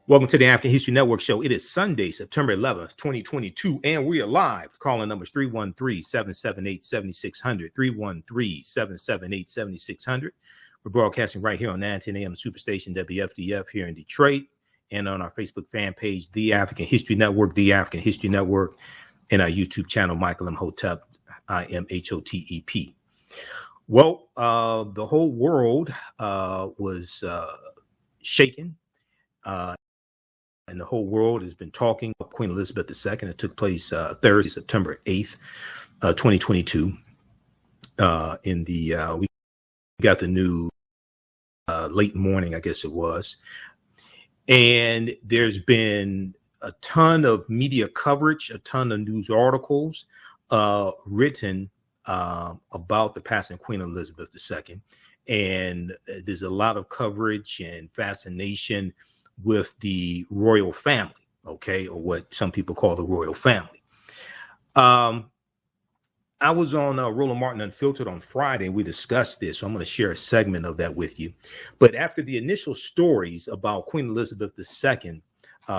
Welcome to the African History Network show. It is Sunday, September 11th, 2022, and we are live. Calling numbers 313-778-7600, 313-778-7600. We're broadcasting right here on 910 AM Superstation WFDF here in Detroit, and on our Facebook fan page, The African History Network, The African History Network, and our YouTube channel, Michael Imhotep, Imhotep. Well, the whole world was shaken. And the whole world has been talking about Queen Elizabeth II. It took place Thursday, September 8th, 2022. We got the news late morning, I guess it was. And there's been a ton of media coverage, a ton of news articles written about the passing of Queen Elizabeth II. And there's a lot of coverage and fascination with the royal family, okay, or what some people call the royal family. I was on Roland Martin Unfiltered on Friday, and we discussed this, so I'm going to share a segment of that with you. But after the initial stories about Queen Elizabeth II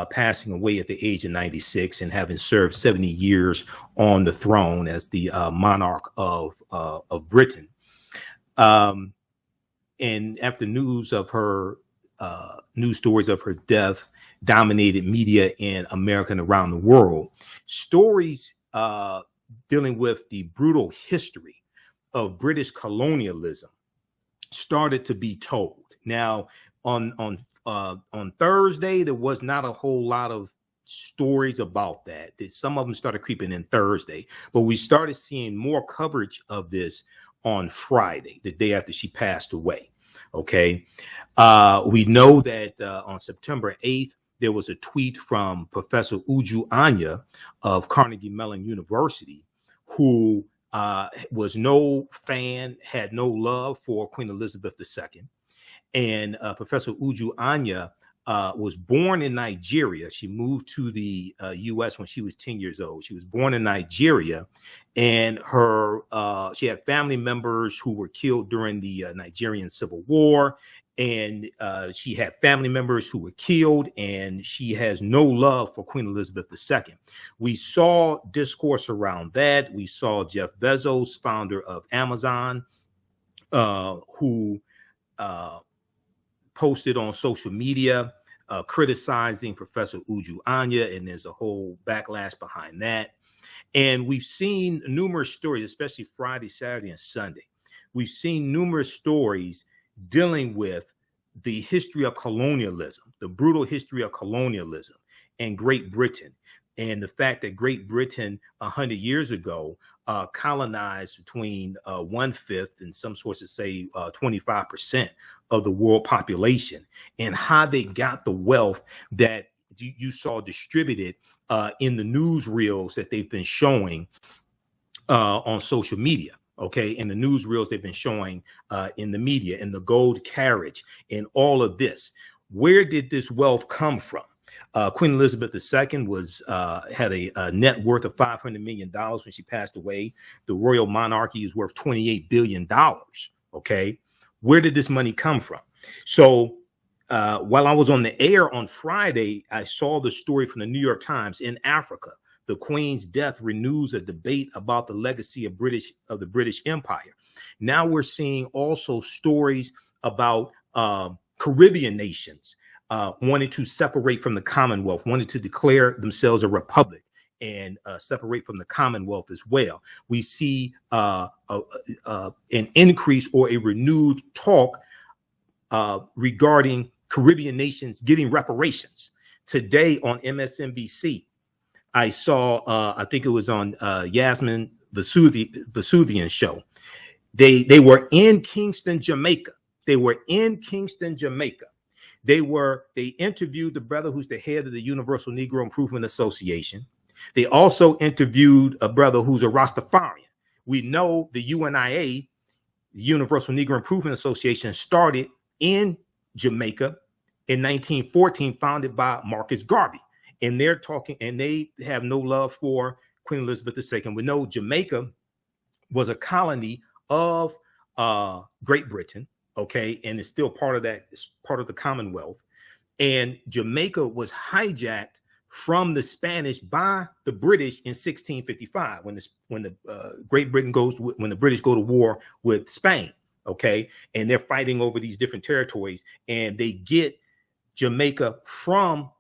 passing away at the age of 96 and having served 70 years on the throne as the monarch of Britain, and after news stories of her death dominated media in America and around the world, stories dealing with the brutal history of British colonialism started to be told. Now, on Thursday, there was not a whole lot of stories about that. Some of them started creeping in Thursday, but we started seeing more coverage of this on Friday, the day after she passed away. Okay. We know that on September 8th, there was a tweet from Professor Uju Anya of Carnegie Mellon University, who was no fan, had no love for Queen Elizabeth II. And Professor Uju Anya was born in Nigeria. She moved to the U.S. when she was 10 years old. She was born in Nigeria, and she had family members who were killed during the Nigerian Civil War, and she had family members who were killed, and she has no love for Queen Elizabeth II. We saw discourse around that. We saw Jeff Bezos, founder of Amazon, who posted on social media criticizing Professor Uju Anya, and there's a whole backlash behind that. And we've seen numerous stories, especially Friday, Saturday, and Sunday. We've seen numerous stories dealing with the history of colonialism, the brutal history of colonialism in Great Britain, and the fact that Great Britain 100 years ago colonized between 1/5 and some sources say 25% of the world population, and how they got the wealth that you saw distributed in the newsreels that they've been showing on social media. Okay, in the newsreels they've been showing in the media, and the gold carriage, and all of this. Where did this wealth come from? Queen Elizabeth II had a net worth of $500 million when she passed away. The royal monarchy is worth $28 billion. Okay, where did this money come from? So while I was on the air on Friday, I saw the story from the New York Times. In Africa, the Queen's death renews a debate about the legacy of the British Empire. Now we're seeing also stories about Caribbean nations wanted to separate from the Commonwealth, wanted to declare themselves a republic and separate from the Commonwealth as well. We see an increase or a renewed talk regarding Caribbean nations getting reparations. Today on MSNBC, I saw, I think it was on Yasmin Vesuvian show. They were in Kingston, Jamaica. They interviewed the brother who's the head of the Universal Negro Improvement Association. They also interviewed a brother who's a Rastafarian. We know the UNIA, the Universal Negro Improvement Association, started in Jamaica in 1914, founded by Marcus Garvey. And they're talking, and they have no love for Queen Elizabeth II. We know Jamaica was a colony of Great Britain. Okay, and it's still part of that. It's part of the Commonwealth. And Jamaica was hijacked from the Spanish by the British in 1655 when the when the British go to war with Spain. Okay, and they're fighting over these different territories, and they get Jamaica from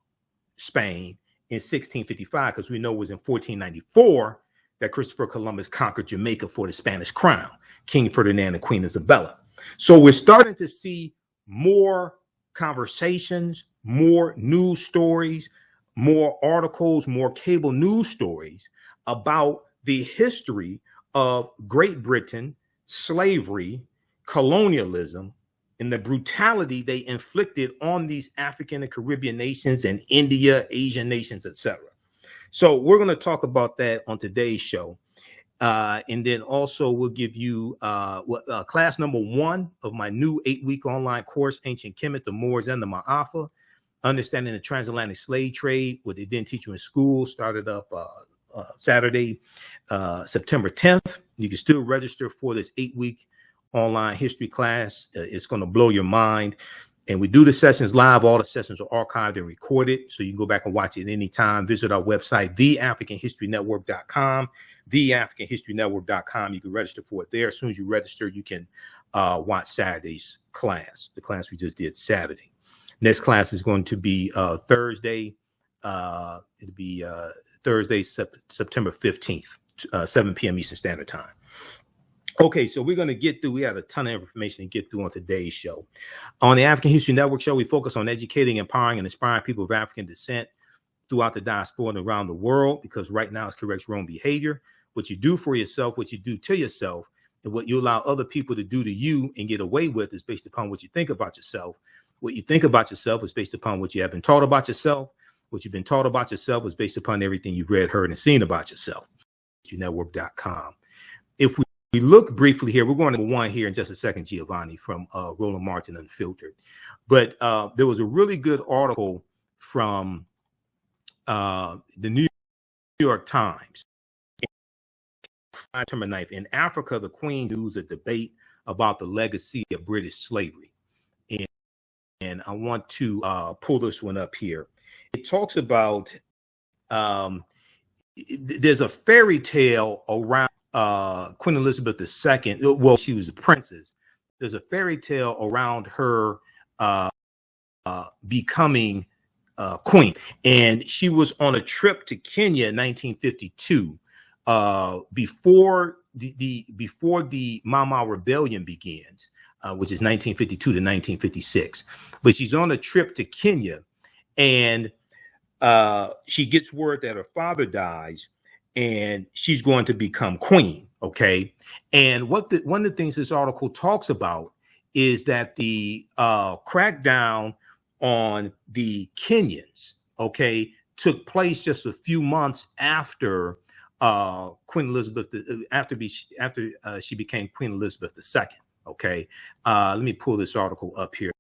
Spain in 1655, because we know it was in 1494 that Christopher Columbus conquered Jamaica for the Spanish crown, King Ferdinand and Queen Isabella. So we're starting to see more conversations, more news stories, more articles, more cable news stories about the history of Great Britain, slavery, colonialism, and the brutality they inflicted on these African and Caribbean nations and India, Asian nations, etc. So we're going to talk about that on today's show. And then also we'll give you class number 1 of my new 8-week online course, Ancient Kemet, the Moors and the Ma'afa, Understanding the Transatlantic Slave Trade, what they didn't teach you in school, started up Saturday, September 10th. You can still register for this 8-week online history class. It's going to blow your mind. And we do the sessions live. All the sessions are archived and recorded, so you can go back and watch it anytime. Visit our website, TheAfricanHistoryNetwork.com, TheAfricanHistoryNetwork.com. You can register for it there. As soon as you register, you can watch Saturday's class, the class we just did Saturday. Next class is going to be Thursday. It'll be Thursday, September 15th, 7 p.m. Eastern Standard Time. Okay, so we're going to get through. We have a ton of information to get through on today's show. On the African History Network show, we focus on educating, empowering, and inspiring people of African descent throughout the diaspora and around the world, because right now it's correct your own behavior. What you do for yourself, what you do to yourself, and what you allow other people to do to you and get away with is based upon what you think about yourself. What you think about yourself is based upon what you have been taught about yourself. What you've been taught about yourself is based upon everything you've read, heard, and seen about yourself. Network.com. If we look briefly here, we're going to one here in just a second, Giovanni, from Roland Martin Unfiltered. But there was a really good article from the New York Times. September 9th. In Africa, the Queen leads a debate about the legacy of British slavery. And I want to pull this one up here. It talks about there's a fairy tale around Queen Elizabeth II. Well, she was a princess. There's a fairy tale around her becoming queen, and she was on a trip to Kenya in 1952, before the Mau Mau Rebellion begins, which is 1952 to 1956. But she's on a trip to Kenya, and she gets word that her father dies, and she's going to become queen. Okay. And one of the things this article talks about is that the crackdown on the Kenyans, okay, took place just a few months after Queen Elizabeth, after she became Queen Elizabeth II. Okay. Let me pull this article up here.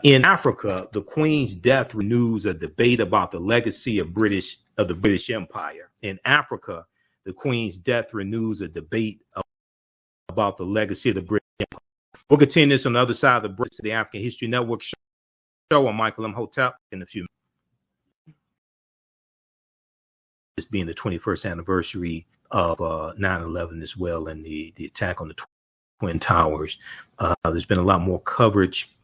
In Africa, the Queen's death renews a debate about the legacy of the British Empire. In Africa, the Queen's death renews a debate about the legacy of the British Empire. We'll continue this on the other side of the break to the African History Network show. I'm Michael Imhotep in a few minutes. This being the 21st anniversary of 9/11 as well, and the attack on the Twin Towers. There's been a lot more coverage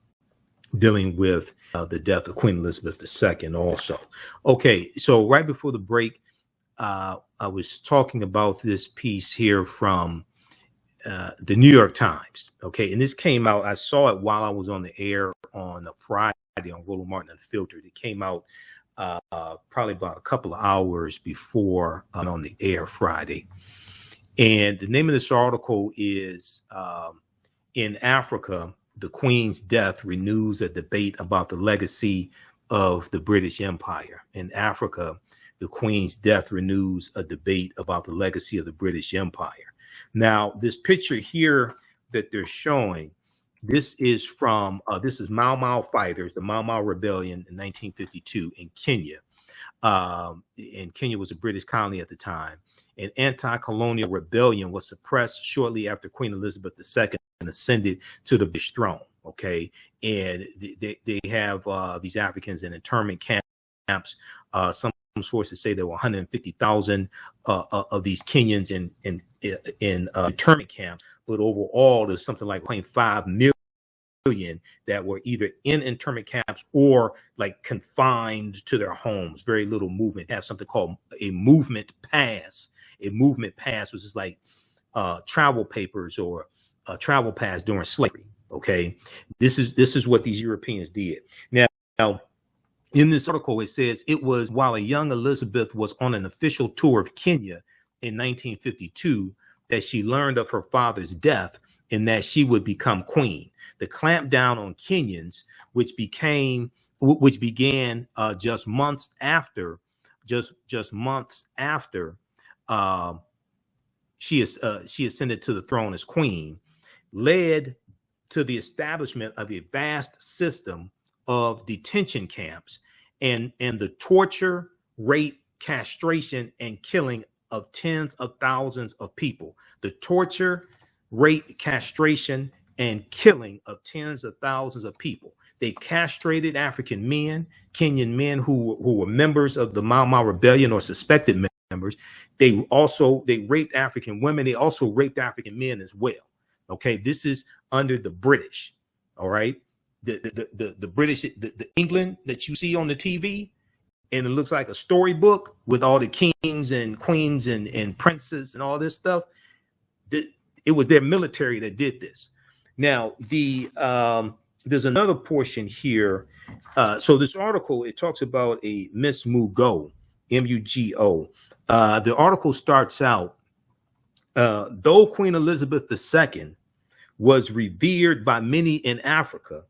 dealing with the death of Queen Elizabeth II also. Okay, so right before the break, I was talking about this piece here from the New York Times. Okay, and this came out, I saw it while I was on the air on a Friday on Roland Martin Unfiltered. It came out probably about a couple of hours before on the air Friday. And the name of this article is In Africa, the Queen's death renews a debate about the legacy of the British Empire. In Africa, the Queen's death renews a debate about the legacy of the British Empire. Now, this picture here that they're showing, this is from, this is Mau Mau fighters, the Mau Mau Rebellion in 1952 in Kenya. And Kenya was a British colony at the time. An anti-colonial rebellion was suppressed shortly after Queen Elizabeth II ascended to the British throne. Okay, and they have these Africans in internment camps. Some sources say there were 150,000 of these Kenyans in internment camps, but overall there's something like 5 million that were either in internment camps or like confined to their homes. Very little movement. They have something called a movement pass. A movement pass, which is like travel papers or a travel pass during slavery. Okay, this is what these Europeans did. Now, in this article, it says it was while a young Elizabeth was on an official tour of Kenya in 1952 that she learned of her father's death and that she would become queen. The clampdown on Kenyans, which began just months after she ascended to the throne as queen, led to the establishment of a vast system of detention camps and the torture, rape, castration, and killing of tens of thousands of people. The torture, rape, castration, and killing of tens of thousands of people. They castrated African men, Kenyan men who were members of the Mau Mau Rebellion or suspected members. They raped African women. They also raped African men as well. Okay, this is under the British. All right, the British, the England that you see on the TV, and it looks like a storybook with all the kings and queens and princes and all this stuff. It was their military that did this. Now, there's another portion here. So this article, it talks about a Miss Mugo, M-U-G-O. The article starts out, though Queen Elizabeth II was revered by many in Africa,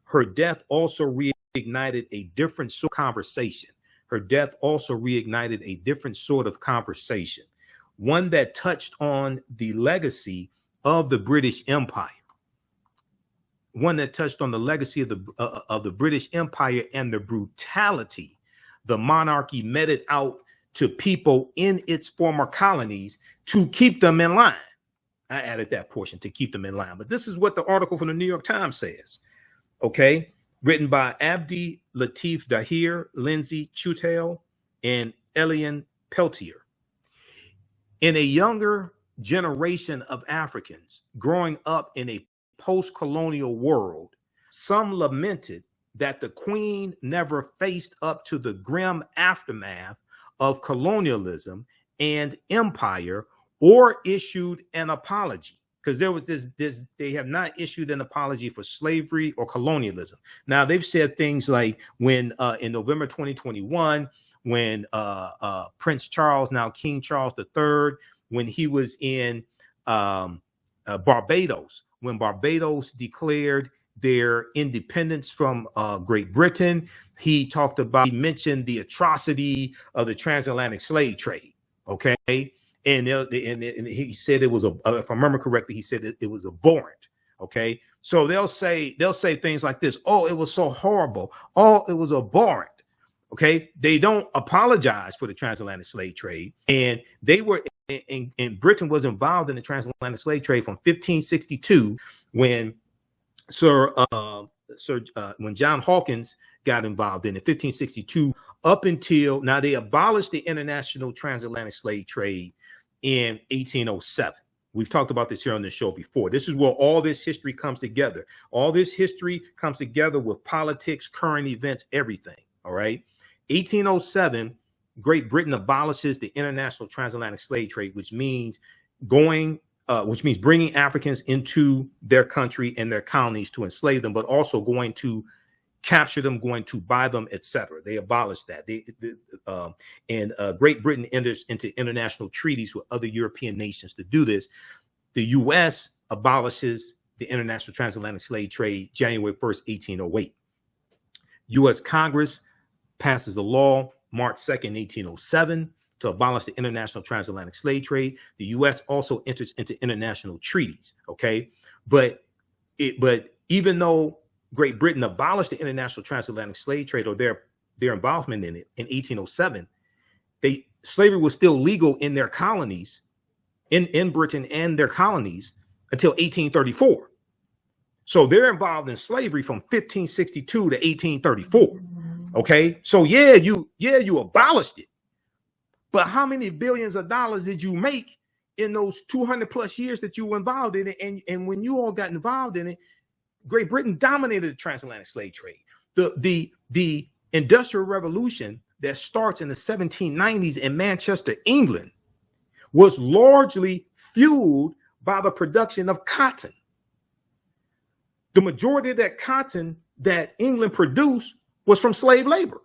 her death also reignited a different sort of conversation. Her death also reignited a different sort of conversation, one that touched on the legacy of the British Empire. One that touched on the legacy of the British Empire and the brutality the monarchy meted out to people in its former colonies to keep them in line. I added that portion, to keep them in line. But this is what the article from the New York Times says. Okay, written by Abdi Latif Dahir, Lindsay Chutel, and Elian Peltier. In a younger generation of Africans growing up in a post-colonial world, some lamented that the Queen never faced up to the grim aftermath of colonialism and empire or issued an apology, because there was this they have not issued an apology for slavery or colonialism. Now, they've said things like when in November 2021, when Prince Charles, now King Charles III, when he was in Barbados, when Barbados declared their independence from Great Britain, he mentioned the atrocity of the transatlantic slave trade. Okay. And he said it was if I remember correctly, he said it was abhorrent. Okay. So they'll say things like this. Oh, it was so horrible. Oh, it was abhorrent. Okay. They don't apologize for the transatlantic slave trade. And they were in Britain was involved in the transatlantic slave trade from 1562 when when John Hawkins got involved in 1562 up until now. They abolished the international transatlantic slave trade in 1807. We've talked about this here on the show before. This is where all this history comes together. All this history comes together with politics, current events, everything. All right. 1807, Great Britain abolishes the international transatlantic slave trade, which means bringing Africans into their country and their colonies to enslave them, but also going to capture them, going to buy them, etc. They abolished that. Great Britain enters into international treaties with other European nations to do this. The U.S. abolishes the international transatlantic slave trade January 1st, 1808. U.S. Congress passes the law March 2nd, 1807 to abolish the international transatlantic slave trade. The U.S. also enters into international treaties. Okay, but even though Great Britain abolished the international transatlantic slave trade or their involvement in it in 1807, slavery was still legal in their colonies, in Britain and their colonies until 1834. So they're involved in slavery from 1562 to 1834. Okay, so yeah, you abolished it, but how many billions of dollars did you make in those 200 plus years that you were involved in it? And when you all got involved in it, Great Britain dominated the transatlantic slave trade. The Industrial Revolution that starts in the 1790s in Manchester, England, was largely fueled by the production of cotton. The majority of that cotton that England produced was from slave labor.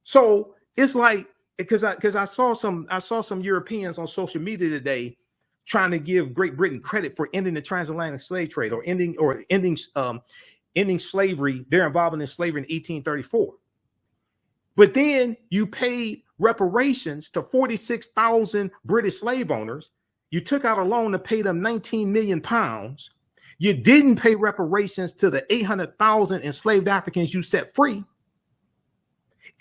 So it's like, because I saw some Europeans on social media today trying to give Great Britain credit for ending the transatlantic slave trade or ending slavery, their involvement in slavery in 1834. But then you paid reparations to 46,000 British slave owners. You took out a loan to pay them 19 million pounds. You didn't pay reparations to the 800,000 enslaved Africans you set free.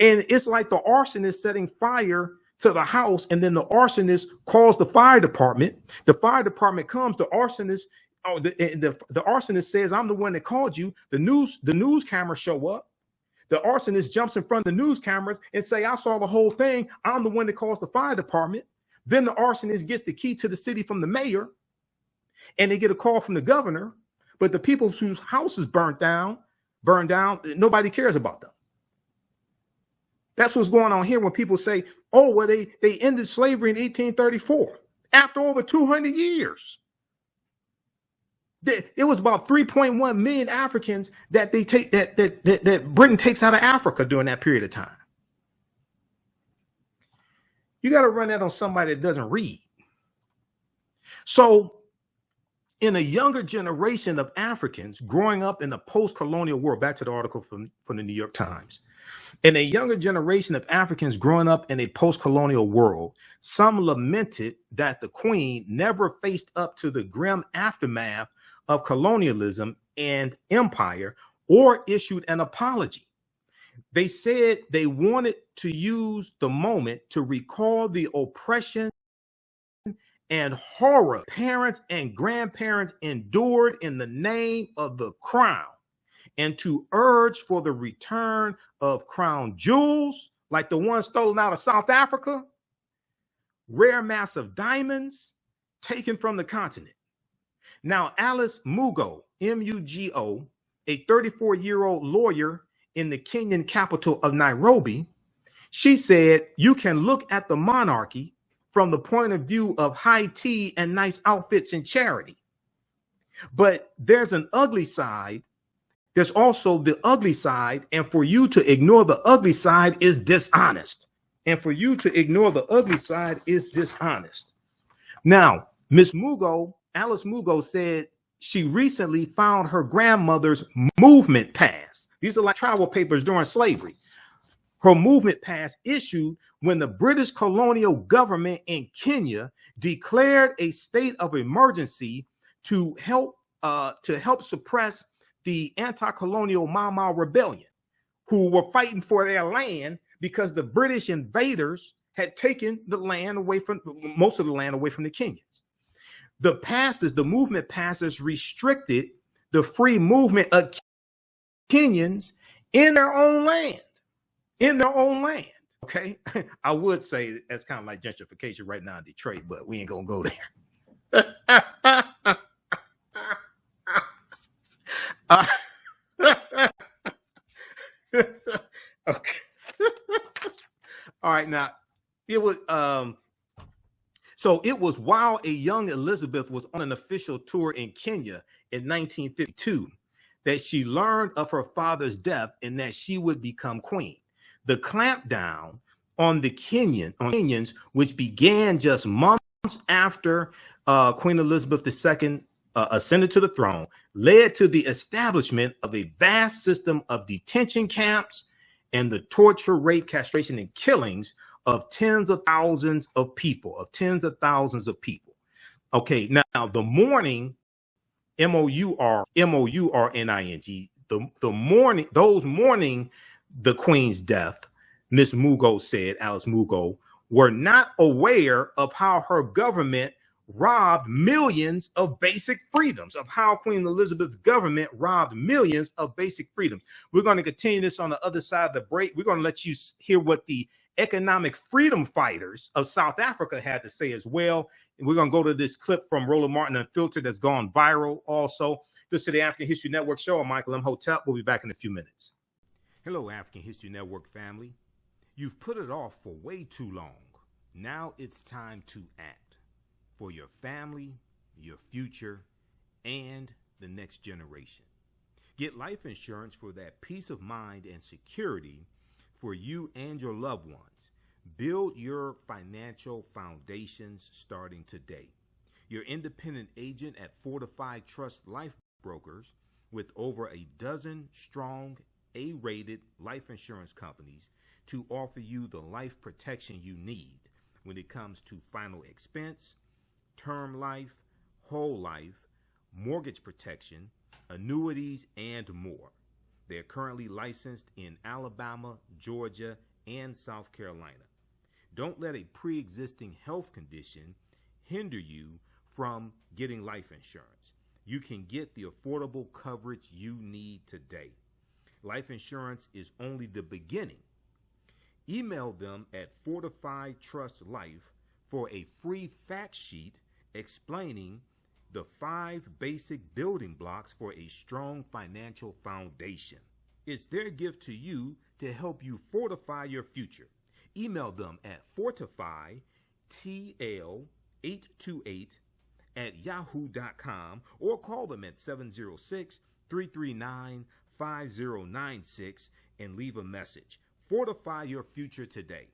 And it's like the arsonist setting fire to the house, and then the arsonist calls the fire department. The fire department comes, the arsonist says, "I'm the one that called you." The news cameras show up. The arsonist jumps in front of the news cameras and say, "I saw the whole thing. I'm the one that calls the fire department." Then the arsonist gets the key to the city from the mayor, and they get a call from the governor. But the people whose house is burned down, nobody cares about them. That's what's going on here when people say, "Oh, well, they ended slavery in 1834 after over 200 years." It was about 3.1 million Africans that that Britain takes out of Africa during that period of time. You got to run that on somebody that doesn't read. So in a younger generation of Africans growing up in the post-colonial world, back to the article from the New York Times, in a younger generation of Africans growing up in a post-colonial world, some lamented that the Queen never faced up to the grim aftermath of colonialism and empire or issued an apology. They said they wanted to use the moment to recall the oppression and horror parents and grandparents endured in the name of the crown, and to urge for the return of crown jewels like the ones stolen out of South Africa, rare massive diamonds taken from the continent. Now, Alice Mugo, M-U-G-O, a 34-year-old lawyer in the Kenyan capital of Nairobi, she said, "You can look at the monarchy from the point of view of high tea and nice outfits and charity. But there's an ugly side. There's also the ugly side. And for you to ignore the ugly side is dishonest. And for you to ignore the ugly side is dishonest." Now, Miss Mugo, Alice Mugo, said she recently found her grandmother's movement pass. These are like travel papers during slavery. Her movement pass issued when the British colonial government in Kenya declared a state of emergency to help suppress the anti-colonial Mau Mau rebellion, who were fighting for their land because the British invaders had taken the land away from most of the land away from the Kenyans. The movement passes restricted the free movement of Kenyans in their own land. Okay. I would say that's kind of like gentrification right now in Detroit, but we ain't gonna go there. Okay. All right. Now it was so it was while a young Elizabeth was on an official tour in Kenya in 1952 that she learned of her father's death and that she would become queen. The clampdown on the Kenyans, which began just months after Queen Elizabeth II ascended to the throne, led to the establishment of a vast system of detention camps and the torture, rape, castration, and killings of tens of thousands of people, Okay, now the mourning, M-O-U-R-N-I-N-G, the mourning, those mourning the Queen's death, Miss Mugo said, Alice Mugo, were not aware of how her government robbed millions of basic freedoms, of how Queen Elizabeth's government robbed millions of basic freedoms. We're going to continue this on the other side of the break. We're going to let you hear what the economic freedom fighters of South Africa had to say as well. And we're going to go to this clip from Roland Martin Unfiltered that's gone viral also. This is the African History Network show. I'm Michael Imhotep. We'll be back in a few minutes. Hello, African History Network family. You've put it off for way too long. Now it's time to act for your family, your future, and the next generation. Get life insurance for that peace of mind and security for you and your loved ones. Build your financial foundations starting today. Your independent agent at Fortified Trust Life Brokers, with over a dozen strong A-rated life insurance companies to offer you the life protection you need when it comes to final expense, term life, whole life, mortgage protection, annuities, and more. They're currently licensed in Alabama, Georgia, and South Carolina. Don't let a pre-existing health condition hinder you from getting life insurance. You can get the affordable coverage you need today. Life insurance is only the beginning. Email them at Fortified Trust Life for a free fact sheet explaining the 5 basic building blocks for a strong financial foundation. It's their gift to you to help you fortify your future. Email them at fortifytl828@yahoo.com or call them at 706-339-5096 and leave a message. Fortify your future today.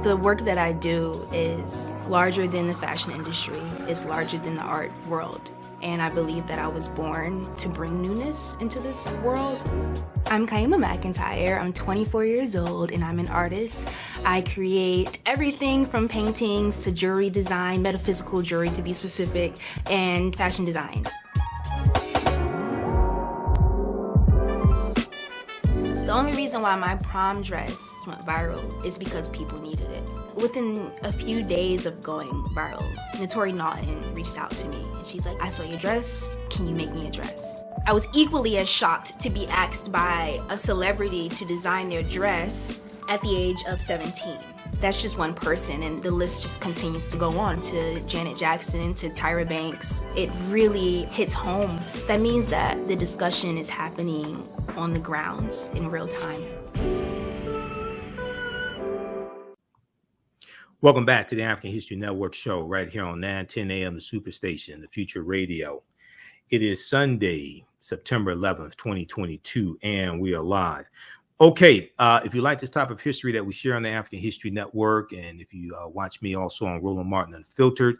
The work that I do is larger than the fashion industry. It's larger than the art world. And I believe that I was born to bring newness into this world. I'm Kaima McIntyre. I'm 24 years old and I'm an artist. I create everything from paintings to jewelry design, metaphysical jewelry to be specific, and fashion design. The only reason why my prom dress went viral is because people needed it. Within a few days of going viral, Notori Naughton reached out to me and she's like, I saw your dress, can you make me a dress? I was equally as shocked to be asked by a celebrity to design their dress at the age of 17. That's just one person, and the list just continues to go on, to Janet Jackson, to Tyra Banks. It really hits home. That means that the discussion is happening on the grounds in real time. Welcome back to the African History Network show right here on 910 a.m. the Superstation, the Future Radio. It is Sunday, September 11th, 2022, and we are live. Okay, if you like this type of history that we share on the African History Network, and if you watch me also on Roland Martin Unfiltered,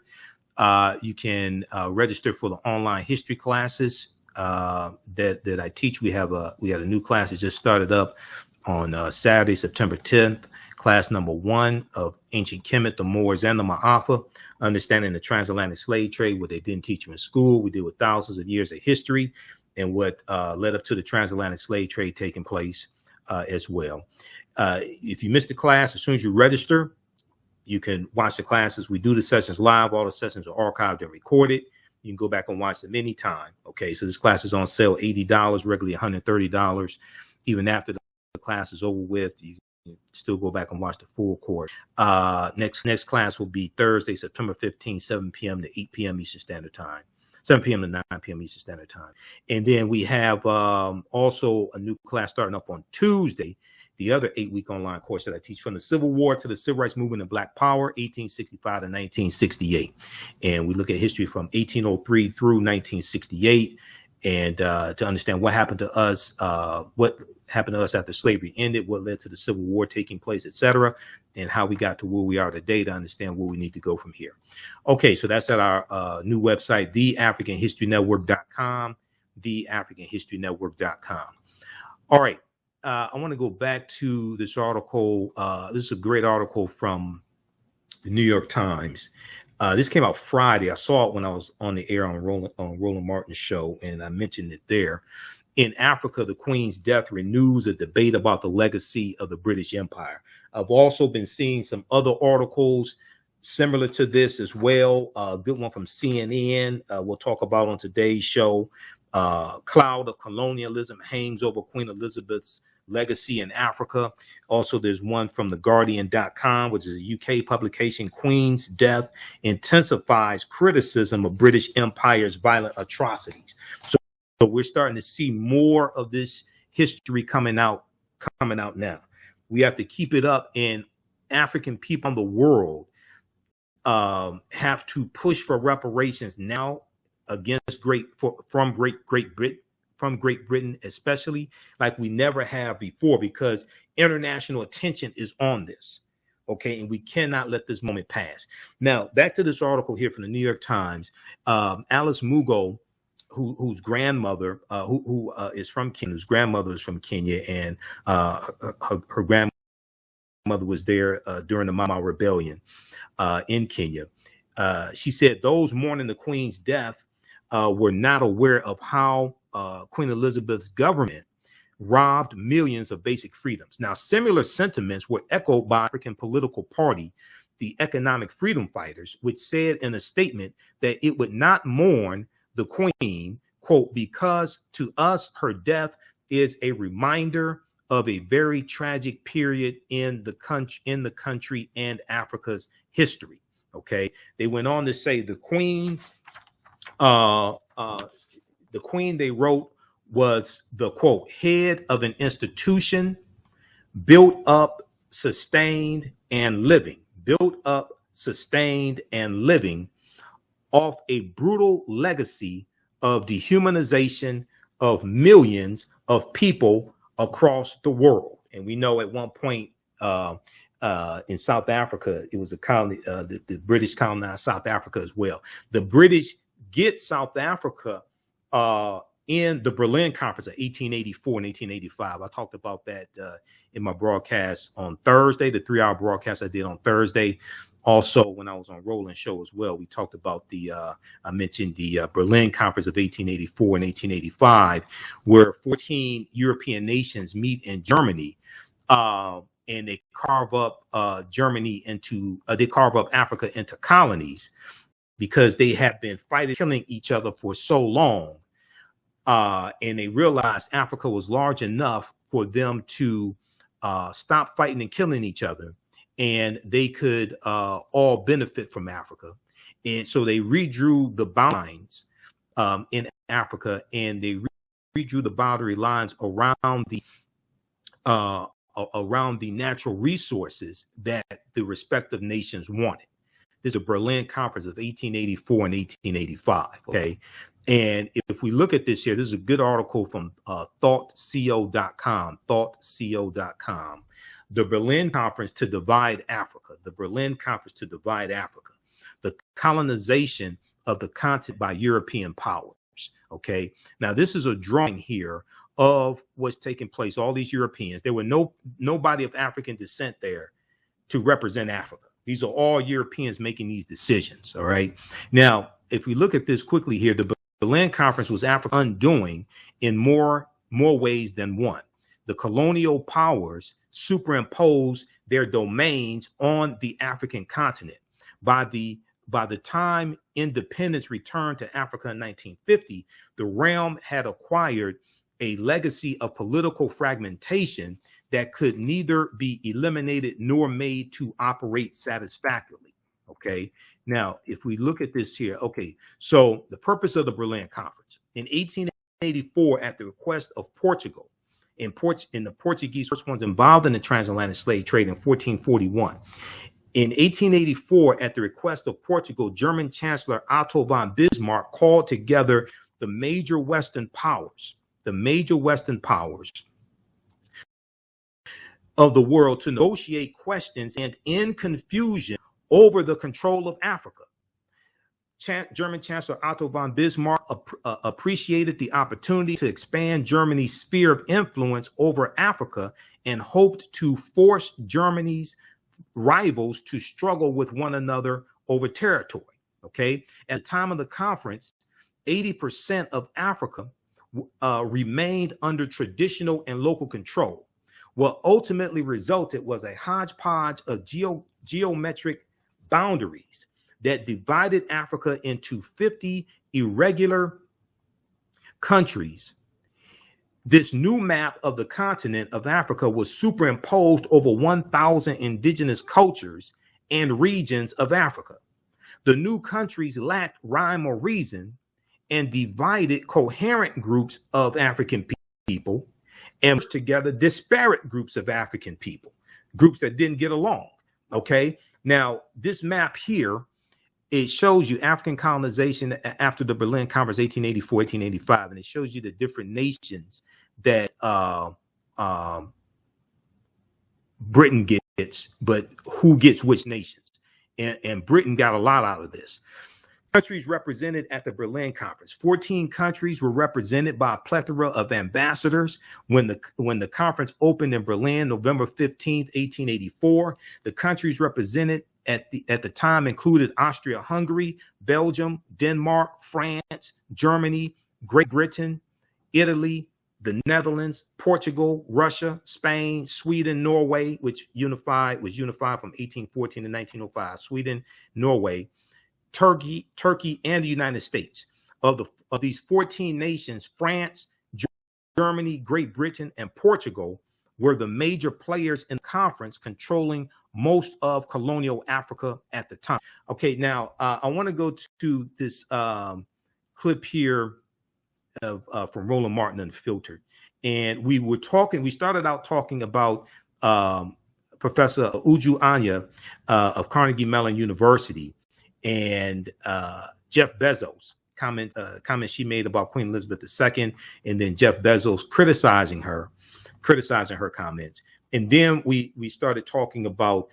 you can register for the online history classes that I teach. We had a new class that just started up on Saturday, September 10th, class number 1 of Ancient Kemet, the Moors, and the Ma'afa, understanding the transatlantic slave trade, what they didn't teach you in school. We deal with thousands of years of history and what led up to the transatlantic slave trade taking place as well. If you missed the class, as soon as you register, you can watch the classes. We do the sessions live. All the sessions are archived and recorded. You can go back and watch them anytime. Okay, so this class is on sale, $80, regularly $130. Even after the class is over with, you can still go back and watch the full course. Next class will be Thursday, September 15th, 7 p.m. to 8 p.m. Eastern Standard Time. 7 p.m. to 9 p.m. Eastern Standard Time. And then we have also a new class starting up on Tuesday, the other 8-week online course that I teach, from the Civil War to the Civil Rights Movement and Black Power, 1865 to 1968. And we look at history from 1803 through 1968, and to understand what happened to us, after slavery ended, what led to the Civil War taking place, etc., and how we got to where we are today, to understand where we need to go from here. Okay, so that's at our new website, TheAfricanHistoryNetwork.com, TheAfricanHistoryNetwork.com. All right, I want to go back to this article. This is a great article from the New York Times. This came out Friday. I saw it when I was on the air on Roland Martin's show, and I mentioned it there. In Africa, the Queen's death renews a debate about the legacy of the British Empire. I've also been seeing some other articles similar to this as well. A good one from CNN. We'll talk about on today's show. Cloud of Colonialism hangs over Queen Elizabeth's legacy in Africa. Also, there's one from TheGuardian.com, which is a UK publication. Queen's death intensifies criticism of British Empire's violent atrocities. So we're starting to see more of this history coming out now. We have to keep it up, and African people in the world have to push for reparations now against Great Britain, especially like we never have before, because international attention is on this. Okay, and we cannot let this moment pass. Now, back to this article here from the New York Times. Alice Mugo, whose grandmother, who is from Kenya, whose grandmother is from Kenya, and her grandmother was there during the Mama Rebellion in Kenya. She said those mourning the Queen's death were not aware of how Queen Elizabeth's government robbed millions of basic freedoms. Now, similar sentiments were echoed by African political party, the Economic Freedom Fighters, which said in a statement that it would not mourn the Queen, quote, because to us her death is a reminder of a very tragic period in the country and Africa's history. Okay, they went on to say the Queen, they wrote, was the, quote, head of an institution built up, sustained, and living off a brutal legacy of dehumanization of millions of people across the world. And we know at one point in South Africa, it was a colony, the British colonized South Africa as well. The British get South Africa in the Berlin Conference of 1884 and 1885. I talked about that in my broadcast on Thursday, the 3-hour broadcast I did on Thursday. Also, when I was on Roland Show as well, we talked about I mentioned the Berlin Conference of 1884 and 1885, where 14 European nations meet in Germany, and they carve up Africa into colonies, because they have been fighting, killing each other for so long. And they realized Africa was large enough for them to stop fighting and killing each other, and they could all benefit from Africa. And so they redrew the boundaries in Africa, and they redrew the boundary lines around the natural resources that the respective nations wanted. This is a Berlin Conference of 1884 and 1885. Okay. And if we look at this here, this is a good article from thoughtco.com, the Berlin Conference to Divide Africa, the colonization of the continent by European powers. Okay. Now, this is a drawing here of what's taking place. All these Europeans, there were nobody of African descent there to represent Africa. These are all Europeans making these decisions. All right. Now, if we look at this quickly here, the Berlin Conference was Africa's undoing in more ways than one. The colonial powers superimposed their domains on the African continent. By the time independence returned to Africa in 1950, the realm had acquired a legacy of political fragmentation that could neither be eliminated nor made to operate satisfactorily. Okay. Now, if we look at this here, okay, so the purpose of the Berlin Conference in 1884, at the request of Portugal, in the Portuguese, first ones involved in the transatlantic slave trade in 1441. In 1884, at the request of Portugal, German Chancellor Otto von Bismarck called together the major Western powers of the world to negotiate questions and end confusion over the control of Africa. German Chancellor Otto von Bismarck appreciated the opportunity to expand Germany's sphere of influence over Africa and hoped to force Germany's rivals to struggle with one another over territory. Okay. At the time of the conference, 80% of Africa remained under traditional and local control. What ultimately resulted was a hodgepodge of geometric boundaries that divided Africa into 50 irregular countries, this new map of the continent of Africa was superimposed over 1,000 indigenous cultures and regions of Africa. The new countries lacked rhyme or reason and divided coherent groups of African people and pushed together disparate groups of African people, groups that didn't get along. Okay. Now, this map here, it shows you African colonization after the Berlin Conference, 1884, 1885, and it shows you the different nations that Britain gets, but who gets which nations. And Britain got a lot out of this. Countries represented at the Berlin Conference. 14 countries were represented by a plethora of ambassadors. When the conference opened in Berlin, November 15th, 1884, the countries represented at the time included Austria-Hungary, Belgium, Denmark, France, Germany, Great Britain, Italy, the Netherlands, Portugal, Russia, Spain, Sweden, Norway, which was unified from 1814 to 1905. Sweden, Norway, Turkey, and the United States. Of these 14 nations, France, Germany, Great Britain, and Portugal were the major players in the conference, controlling most of colonial Africa at the time. Okay, now I want to go to this clip here from Roland Martin Unfiltered. And we started out talking about Professor Uju Anya of Carnegie Mellon University and Jeff Bezos comment she made about Queen Elizabeth II, and then Jeff Bezos criticizing her comments. And then we started talking about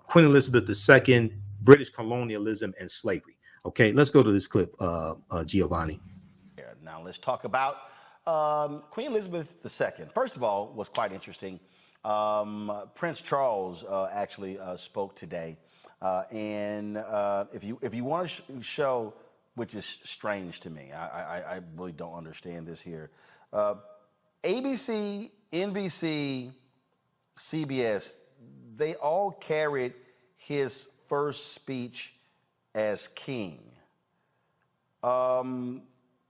Queen Elizabeth II, British colonialism, and slavery. Okay, let's go to this clip, Giovanni. Now let's talk about Queen Elizabeth II. First of all, what's quite interesting, Prince Charles actually spoke today. And if you want to show, which is strange to me, I really don't understand this here. ABC, NBC, CBS, they all carried his first speech as king.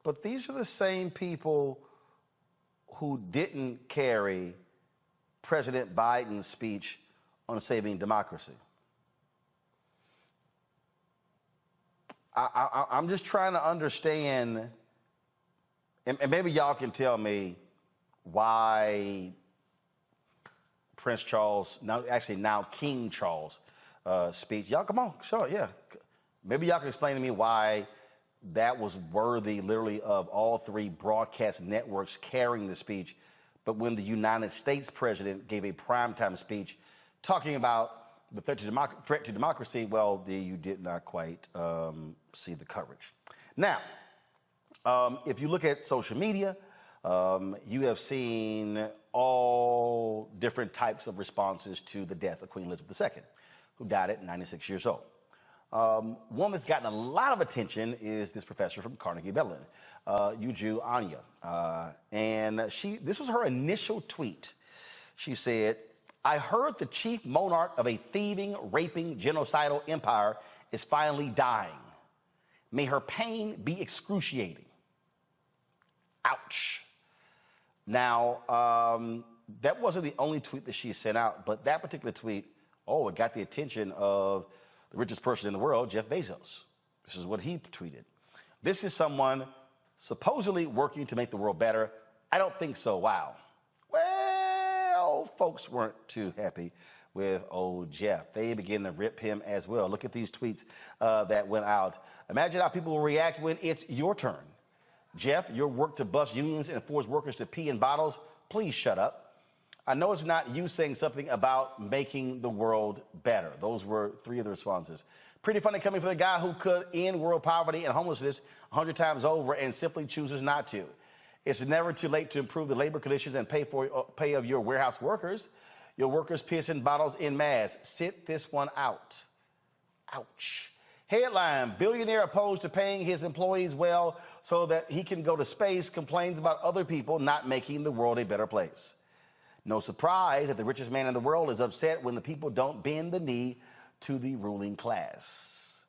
But these are the same people who didn't carry President Biden's speech on saving democracy. I'm just trying to understand, and maybe y'all can tell me why Prince Charles, now King Charles speech. Y'all come on, sure, yeah. Maybe y'all can explain to me why that was worthy literally of all three broadcast networks carrying the speech. But when the United States president gave a primetime speech talking about the threat to democracy, well, you did not quite see the coverage. Now, if you look at social media, you have seen all different types of responses to the death of Queen Elizabeth II, who died at 96 years old. One that's gotten a lot of attention is this professor from Carnegie Mellon, Uju Anya. And this was her initial tweet. She said, "I heard the chief monarch of a thieving, raping, genocidal empire is finally dying. May her pain be excruciating." Ouch. Now, that wasn't the only tweet that she sent out, but that particular tweet, it got the attention of the richest person in the world, Jeff Bezos. This is what he tweeted. "This is someone supposedly working to make the world better. I don't think so. Wow." Well, folks weren't too happy with old Jeff. They began to rip him as well. Look at these tweets that went out. "Imagine how people will react when it's your turn. Jeff, your work to bust unions and force workers to pee in bottles, please shut up. I know it's not you saying something about making the world better." Those were three of the responses. "Pretty funny coming from the guy who could end world poverty and homelessness 100 times over and simply chooses not to. It's never too late to improve the labor conditions and pay of your warehouse workers. Your workers piss in bottles en masse. Sit this one out." Ouch. Headline: "Billionaire opposed to paying his employees well so that he can go to space complains about other people not making the world a better place. No surprise that the richest man in the world is upset when the people don't bend the knee to the ruling class.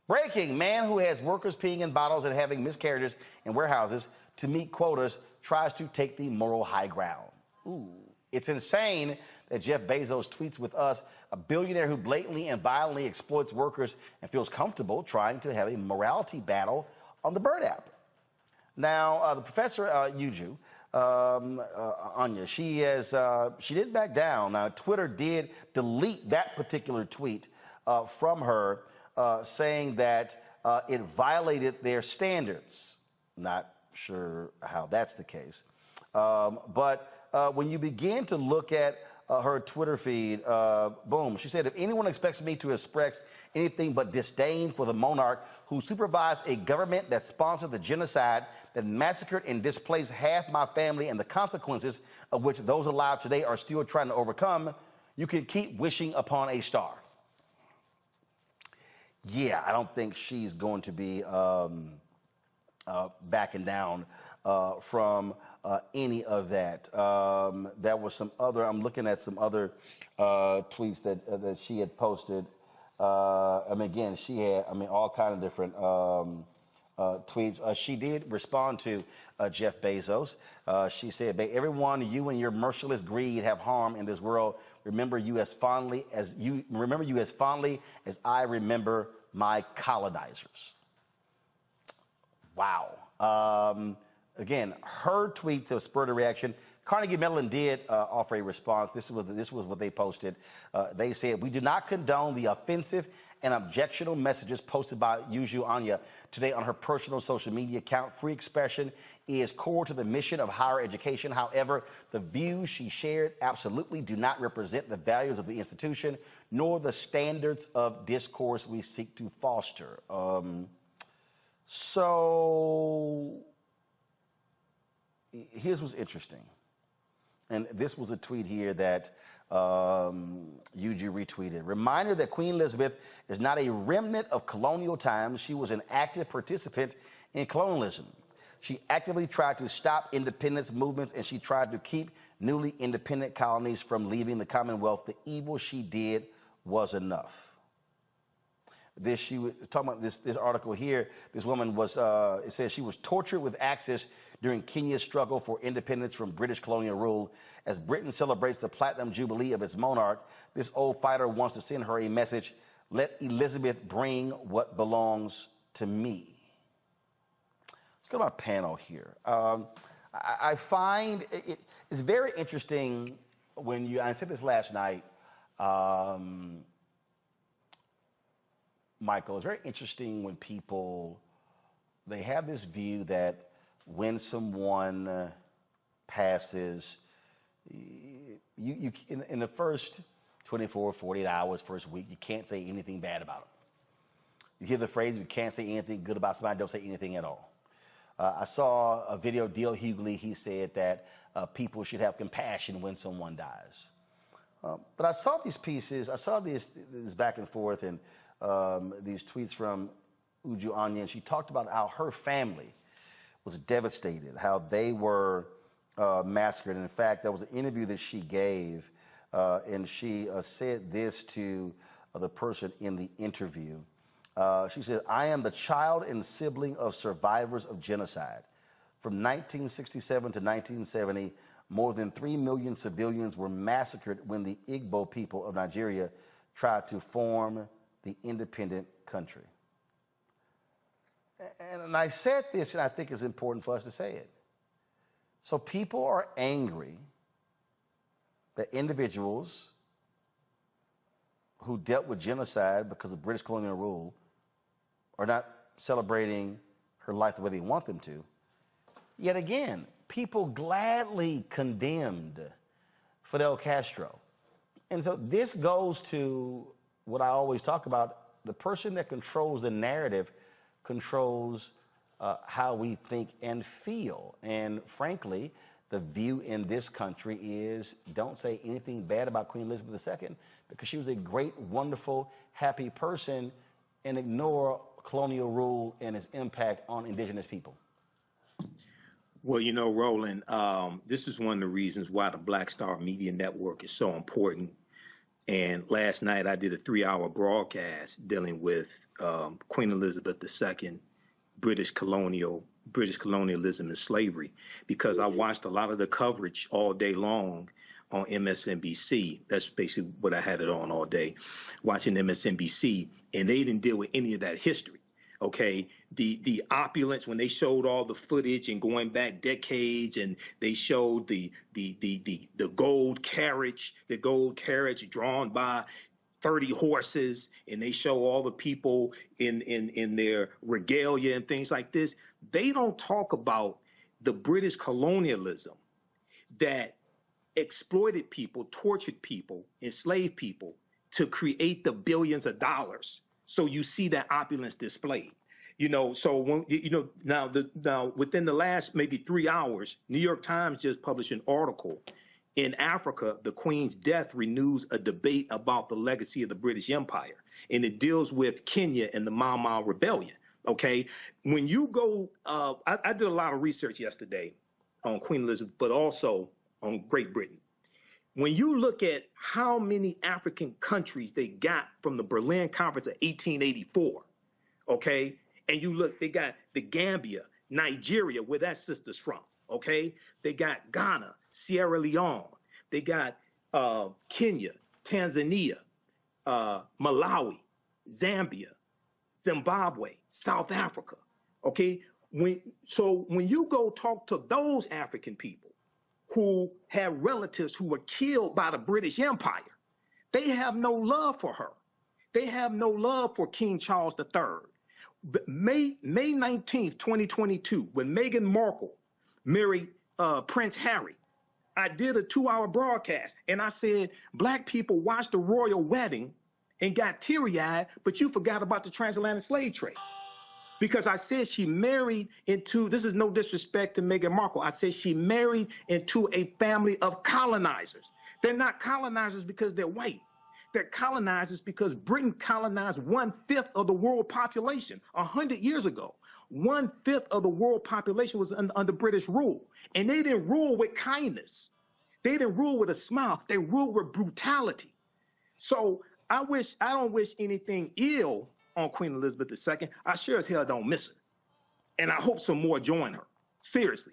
Breaking: man who has workers peeing in bottles and having miscarriages in warehouses to meet quotas tries to take the moral high ground. Ooh, it's insane that Jeff Bezos tweets with us, a billionaire who blatantly and violently exploits workers and feels comfortable trying to have a morality battle on the Bird app. Now, the professor, Uju Anya, she didn't back down. Now, Twitter did delete that particular tweet from her, saying that it violated their standards. Not sure how that's the case. But when you begin to look at her Twitter feed, boom, she said, if anyone expects me to express anything but disdain for the monarch who supervised a government that sponsored the genocide that massacred and displaced half my family and the consequences of which those alive today are still trying to overcome, you can keep wishing upon a star. Yeah, I don't think she's going to be backing down from any of that. There was some other, I'm looking at some other tweets that she had posted. Again, she had, all kind of different tweets. She did respond to Jeff Bezos. She said, "May everyone you and your merciless greed have harm in this world. Remember you as fondly as I remember my colonizers." Wow. Again, her tweet that spurred a reaction. Carnegie Mellon did offer a response. This was what they posted. They said, "We do not condone the offensive and objectionable messages posted by Uju Anya today on her personal social media account. Free expression is core to the mission of higher education. However, the views she shared absolutely do not represent the values of the institution, nor the standards of discourse we seek to foster." So here's what's interesting. And this was a tweet here that Uju retweeted. "Reminder that Queen Elizabeth is not a remnant of colonial times. She was an active participant in colonialism. She actively tried to stop independence movements, and she tried to keep newly independent colonies from leaving the Commonwealth. The evil she did was enough." She was talking about this article here. This woman was, it says she was tortured with axes during Kenya's struggle for independence from British colonial rule. As Britain celebrates the platinum jubilee of its monarch, this old fighter wants to send her a message: let Elizabeth bring what belongs to me. Let's go to my panel here. I find it's very interesting when I said this last night, Michael, it's very interesting when people, they have this view that when someone passes, you in the first 24, 48 hours, first week, you can't say anything bad about them. You hear the phrase, you can't say anything good about somebody, don't say anything at all. I saw a video, Dale Hughley, he said that people should have compassion when someone dies. But I saw these pieces, I saw this back and forth, and these tweets from Uju Anya, and she talked about how her family was devastated, how they were massacred. And in fact, there was an interview that she gave, and she said this to the person in the interview. She said, "I am the child and sibling of survivors of genocide. From 1967 to 1970, more than 3 million civilians were massacred when the Igbo people of Nigeria tried to form the independent country." And I said this, and I think it's important for us to say it. So people are angry that individuals who dealt with genocide because of British colonial rule are not celebrating her life the way they want them to. Yet again, people gladly condemned Fidel Castro. And so this goes to what I always talk about: the person that controls the narrative controls how we think and feel. And frankly, the view in this country is don't say anything bad about Queen Elizabeth II because she was a great, wonderful, happy person, and ignore colonial rule and its impact on indigenous people. Well, Roland, this is one of the reasons why the Black Star Media Network is so important. And last night I did a 3-hour broadcast dealing with Queen Elizabeth II, British colonialism and slavery, because I watched a lot of the coverage all day long on MSNBC. That's basically what I had it on all day, watching MSNBC, and they didn't deal with any of that history. Okay, the opulence, when they showed all the footage and going back decades, and they showed the gold carriage drawn by 30 horses, and they show all the people in their regalia and things like this. They don't talk about the British colonialism that exploited people, tortured people, enslaved people to create the billions of dollars. So you see that opulence displayed, So when now within the last maybe 3 hours, New York Times just published an article. In Africa, the Queen's death renews a debate about the legacy of the British Empire, and it deals with Kenya and the Mau Mau Rebellion. Okay, when you go, I did a lot of research yesterday on Queen Elizabeth, but also on Great Britain. When you look at how many African countries they got from the Berlin Conference of 1884, okay, and you look, they got the Gambia, Nigeria, where that sister's from, okay, they got Ghana, Sierra Leone, they got Kenya, Tanzania, Malawi, Zambia, Zimbabwe, South Africa, okay. When you go talk to those African people who have relatives who were killed by the British Empire, they have no love for her. They have no love for King Charles III. May 19th, 2022, when Meghan Markle married Prince Harry, I did a 2-hour broadcast, and I said, Black people watched the royal wedding and got teary-eyed, but you forgot about the transatlantic slave trade. Because I said she married into, this is no disrespect to Meghan Markle, I said she married into a family of colonizers. They're not colonizers because they're white. They're colonizers because Britain colonized 1/5 of the world population 100 years ago. 1/5 of the world population was under British rule. And they didn't rule with kindness. They didn't rule with a smile. They ruled with brutality. So I don't wish anything ill on Queen Elizabeth II. I sure as hell don't miss her. And I hope some more join her. Seriously.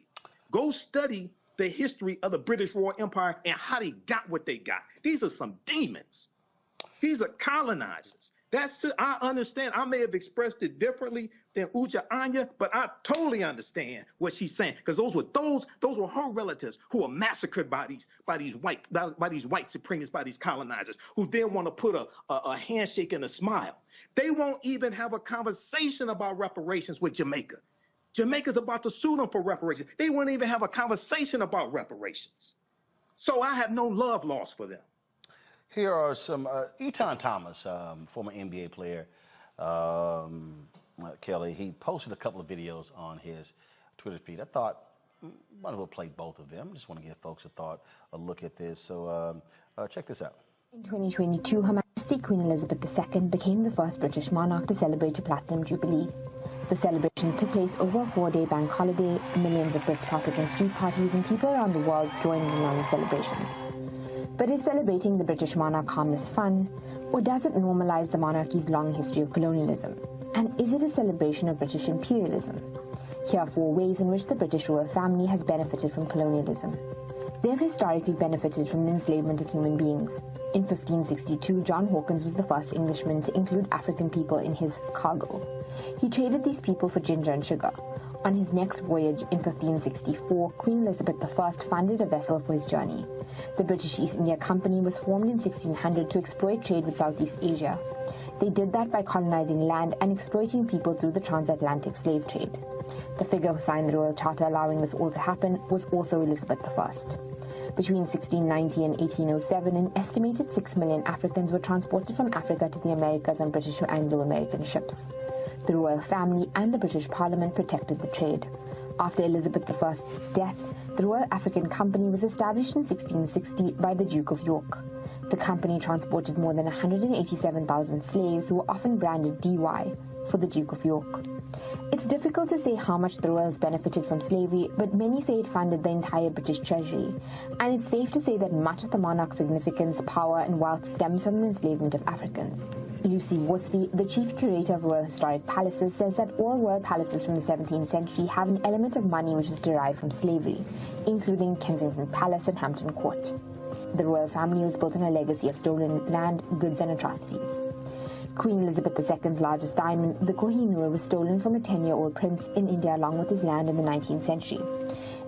Go study the history of the British Royal Empire and how they got what they got. These are some demons. These are colonizers. That's it. I understand. I may have expressed it differently than Uju Anya, but I totally understand what she's saying, because those were her relatives who were massacred by these white supremacists, by these colonizers, who then want to put a handshake and a smile. They won't even have a conversation about reparations with Jamaica. Jamaica's about to sue them for reparations. They won't even have a conversation about reparations. So I have no love lost for them. Here are some, Etan Thomas, former NBA player, Kelly, he posted a couple of videos on his Twitter feed. I thought, might as well play both of them. Just want to give folks a look at this. So check this out. In 2022, Her Majesty Queen Elizabeth II became the first British monarch to celebrate a Platinum Jubilee. The celebrations took place over a 4-day bank holiday. Millions of Brits partook in street parties, and people around the world joined in on the celebrations. But is celebrating the British monarch harmless fun, or does it normalize the monarchy's long history of colonialism? And is it a celebration of British imperialism? Here are 4 ways in which the British royal family has benefited from colonialism. They have historically benefited from the enslavement of human beings. In 1562, John Hawkins was the first Englishman to include African people in his cargo. He traded these people for ginger and sugar. On his next voyage in 1564, Queen Elizabeth I funded a vessel for his journey. The British East India Company was formed in 1600 to exploit trade with Southeast Asia. They did that by colonizing land and exploiting people through the transatlantic slave trade. The figure who signed the Royal Charter allowing this all to happen was also Elizabeth I. Between 1690 and 1807, an estimated 6 million Africans were transported from Africa to the Americas on British or Anglo-American ships. The royal family and the British Parliament protected the trade. After Elizabeth I's death, the Royal African Company was established in 1660 by the Duke of York. The company transported more than 187,000 slaves who were often branded DY, for the Duke of York. It's difficult to say how much the royals benefited from slavery, but many say it funded the entire British treasury. And it's safe to say that much of the monarch's significance, power, and wealth stems from the enslavement of Africans. Lucy Worsley, the chief curator of Royal Historic Palaces, says that all royal palaces from the 17th century have an element of money which was derived from slavery, including Kensington Palace and Hampton Court. The royal family was built on a legacy of stolen land, goods, and atrocities. Queen Elizabeth II's largest diamond, the Kohinoor, was stolen from a 10-year-old prince in India along with his land in the 19th century.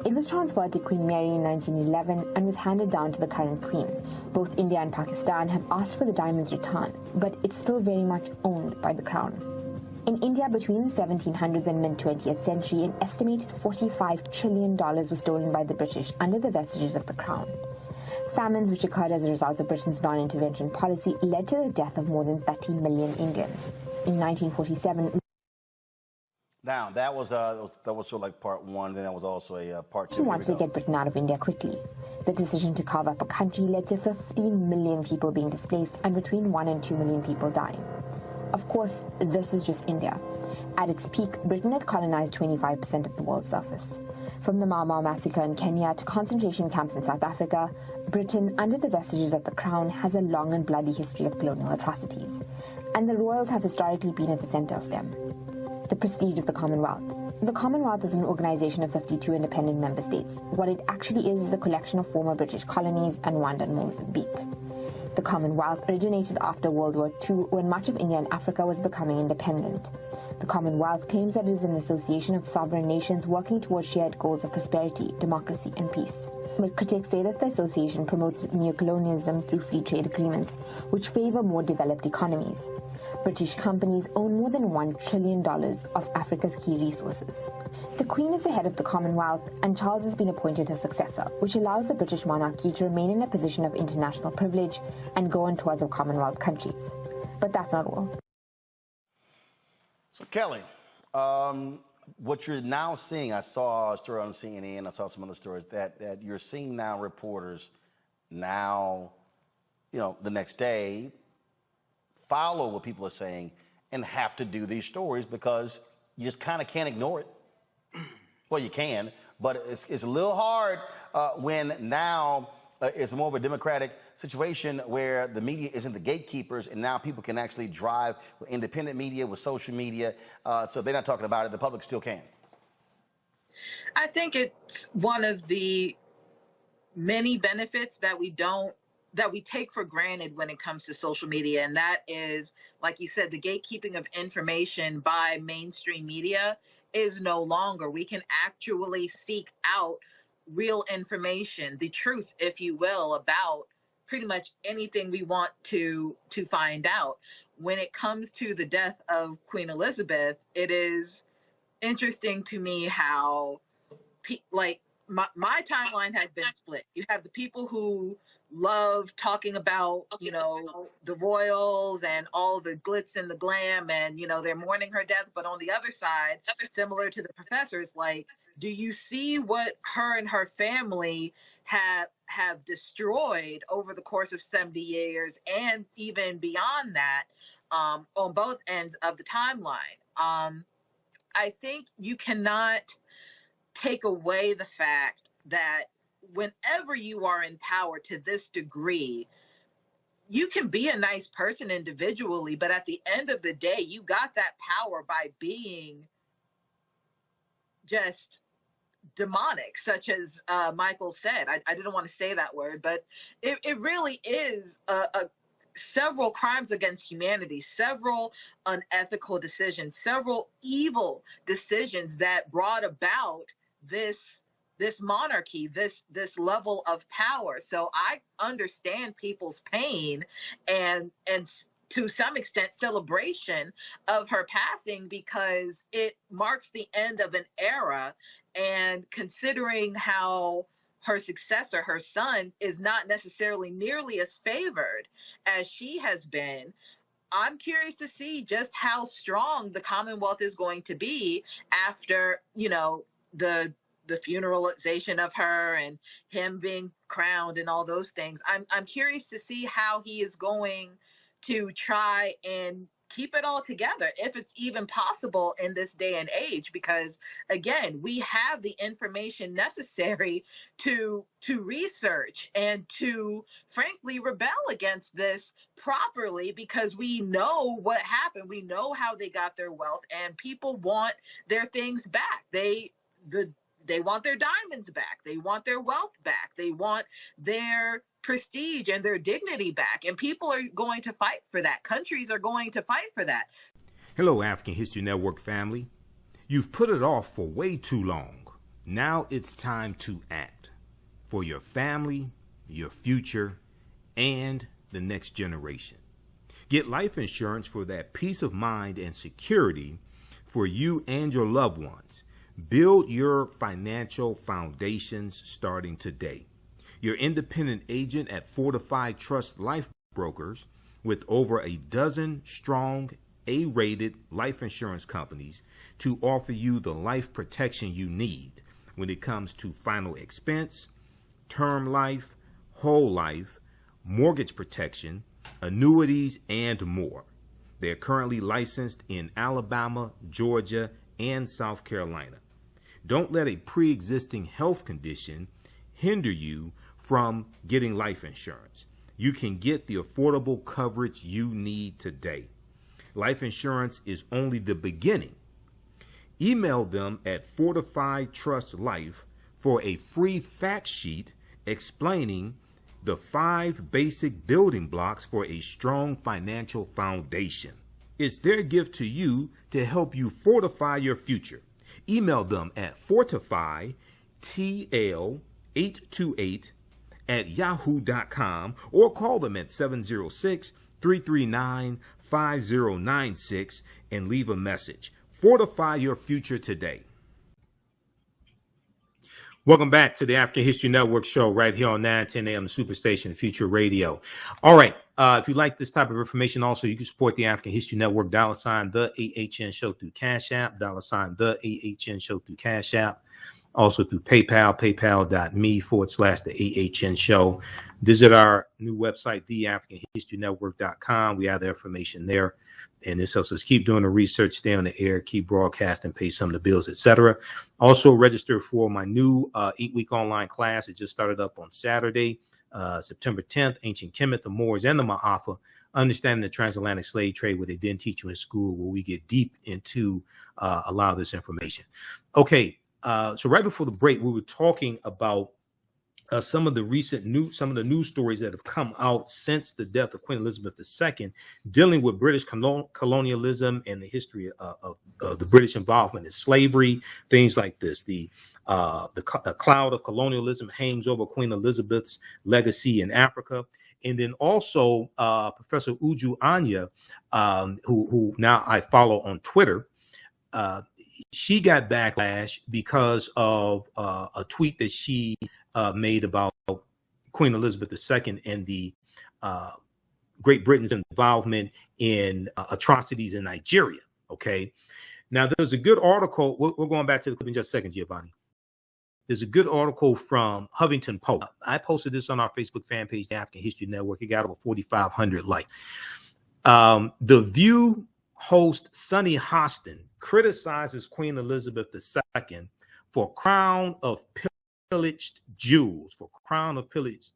It was transferred to Queen Mary in 1911 and was handed down to the current queen. Both India and Pakistan have asked for the diamond's return, but it's still very much owned by the crown. In India, between the 1700s and mid-20th century, an estimated $45 trillion was stolen by the British under the vestiges of the crown. Famines which occurred as a result of Britain's non-intervention policy led to the death of more than 30 million Indians. In 1947... Now, that was sort of like part one, then that was also a part two. He wanted to get Britain out of India quickly. The decision to carve up a country led to 15 million people being displaced and between 1 and 2 million people dying. Of course, this is just India. At its peak, Britain had colonized 25% of the world's surface. From the Mau Mau massacre in Kenya to concentration camps in South Africa, Britain, under the vestiges of the crown, has a long and bloody history of colonial atrocities, and the royals have historically been at the center of them. The prestige of the Commonwealth. The Commonwealth is an organization of 52 independent member states. What it actually is a collection of former British colonies and Rwanda and Mozambique. The Commonwealth originated after World War II, when much of India and Africa was becoming independent. The Commonwealth claims that it is an association of sovereign nations working towards shared goals of prosperity, democracy, and peace. But critics say that the association promotes neocolonialism through free trade agreements, which favor more developed economies. British companies own more than $1 trillion of Africa's key resources. The Queen is the head of the Commonwealth, and Charles has been appointed her successor, which allows the British monarchy to remain in a position of international privilege and go on tours of Commonwealth countries. But that's not all. So, Kelly, what you're now seeing, I saw a story on CNN, I saw some other stories, that you're seeing now reporters now, the next day, follow what people are saying and have to do these stories because you just kind of can't ignore it. Well, you can, but it's a little hard when now it's more of a democratic situation where the media isn't the gatekeepers, and now people can actually drive with independent media, with social media. So they're not talking about it. The public still can. I think it's one of the many benefits that we take for granted when it comes to social media. And that is, like you said, the gatekeeping of information by mainstream media is no longer. We can actually seek out real information, the truth, if you will, about pretty much anything we want to find out. When it comes to the death of Queen Elizabeth, it is interesting to me how, my timeline has been split. You have the people who love talking about, the royals and all the glitz and the glam, and, they're mourning her death. But on the other side, similar to the professors, do you see what her and her family have destroyed over the course of 70 years and even beyond that, on both ends of the timeline? I think you cannot take away the fact that whenever you are in power to this degree, you can be a nice person individually, but at the end of the day, you got that power by being just demonic, such as Michael said. I didn't want to say that word, but it really is several crimes against humanity, several unethical decisions, several evil decisions that brought about this monarchy, this level of power. So I understand people's pain and to some extent celebration of her passing, because it marks the end of an era. And considering how her successor, her son, is not necessarily nearly as favored as she has been, I'm curious to see just how strong the Commonwealth is going to be after, the funeralization of her and him being crowned and all those things. I'm curious to see how he is going to try and keep it all together if it's even possible in this day and age, because again, we have the information necessary to research and to frankly rebel against this properly, because we know what happened, we know how they got their wealth, and people want their things back. They want their diamonds back, they want their wealth back, they want their prestige and their dignity back, and people are going to fight for that. Countries are going to fight for that. Hello, African History Network family. You've put it off for way too long. Now it's time to act for your family, your future, and the next generation. Get life insurance for that peace of mind and security for you and your loved ones. Build your financial foundations starting today. Your independent agent at Fortified Trust Life Brokers, with over a dozen strong A-rated life insurance companies to offer you the life protection you need when it comes to final expense, term life, whole life, mortgage protection, annuities, and more. They're currently licensed in Alabama, Georgia, and South Carolina. Don't let a pre-existing health condition hinder you from getting life insurance. You can get the affordable coverage you need today. Life insurance is only the beginning. Email them at Fortified Trust Life for a free fact sheet explaining the 5 basic building blocks for a strong financial foundation. It's their gift to you to help you fortify your future. Email them at fortifytl828@yahoo.com or call them at 706-339-5096 and leave a message. Fortify your future today. Welcome back to the African History Network show right here on 910 AM Superstation Future Radio. All right. If you like this type of information, also, you can support the African History Network, $ the AHN show through Cash App, $ the AHN show through Cash App, also through PayPal, paypal.me/the AHN show. Visit our new website, theafricanhistorynetwork.com. We have the information there. And this helps us keep doing the research, stay on the air, keep broadcasting, pay some of the bills, etc. Also, register for my new 8-week online class. It just started up on Saturday, September 10th, Ancient Kemet, the Moors, and the Ma'afa, Understanding the Transatlantic Slave Trade, what they didn't teach you in school, where we get deep into a lot of this information. Okay, so right before the break, we were talking about some of the news stories that have come out since the death of Queen Elizabeth II, dealing with British colonialism and the history of the British involvement in slavery, things like this. The cloud of colonialism hangs over Queen Elizabeth's legacy in Africa. And then also Professor Uju Anya, who now I follow on Twitter, she got backlash because of a tweet that she made about Queen Elizabeth II and the Great Britain's involvement in atrocities in Nigeria. Okay. Now, there's a good article. We're going back to the clip in just a second, Giovanni. There's a good article from Huffington Post. I posted this on our Facebook fan page, the African History Network. It got over 4,500 likes. The View host Sonny Hostin criticizes Queen Elizabeth II for crown of pillaged jewels,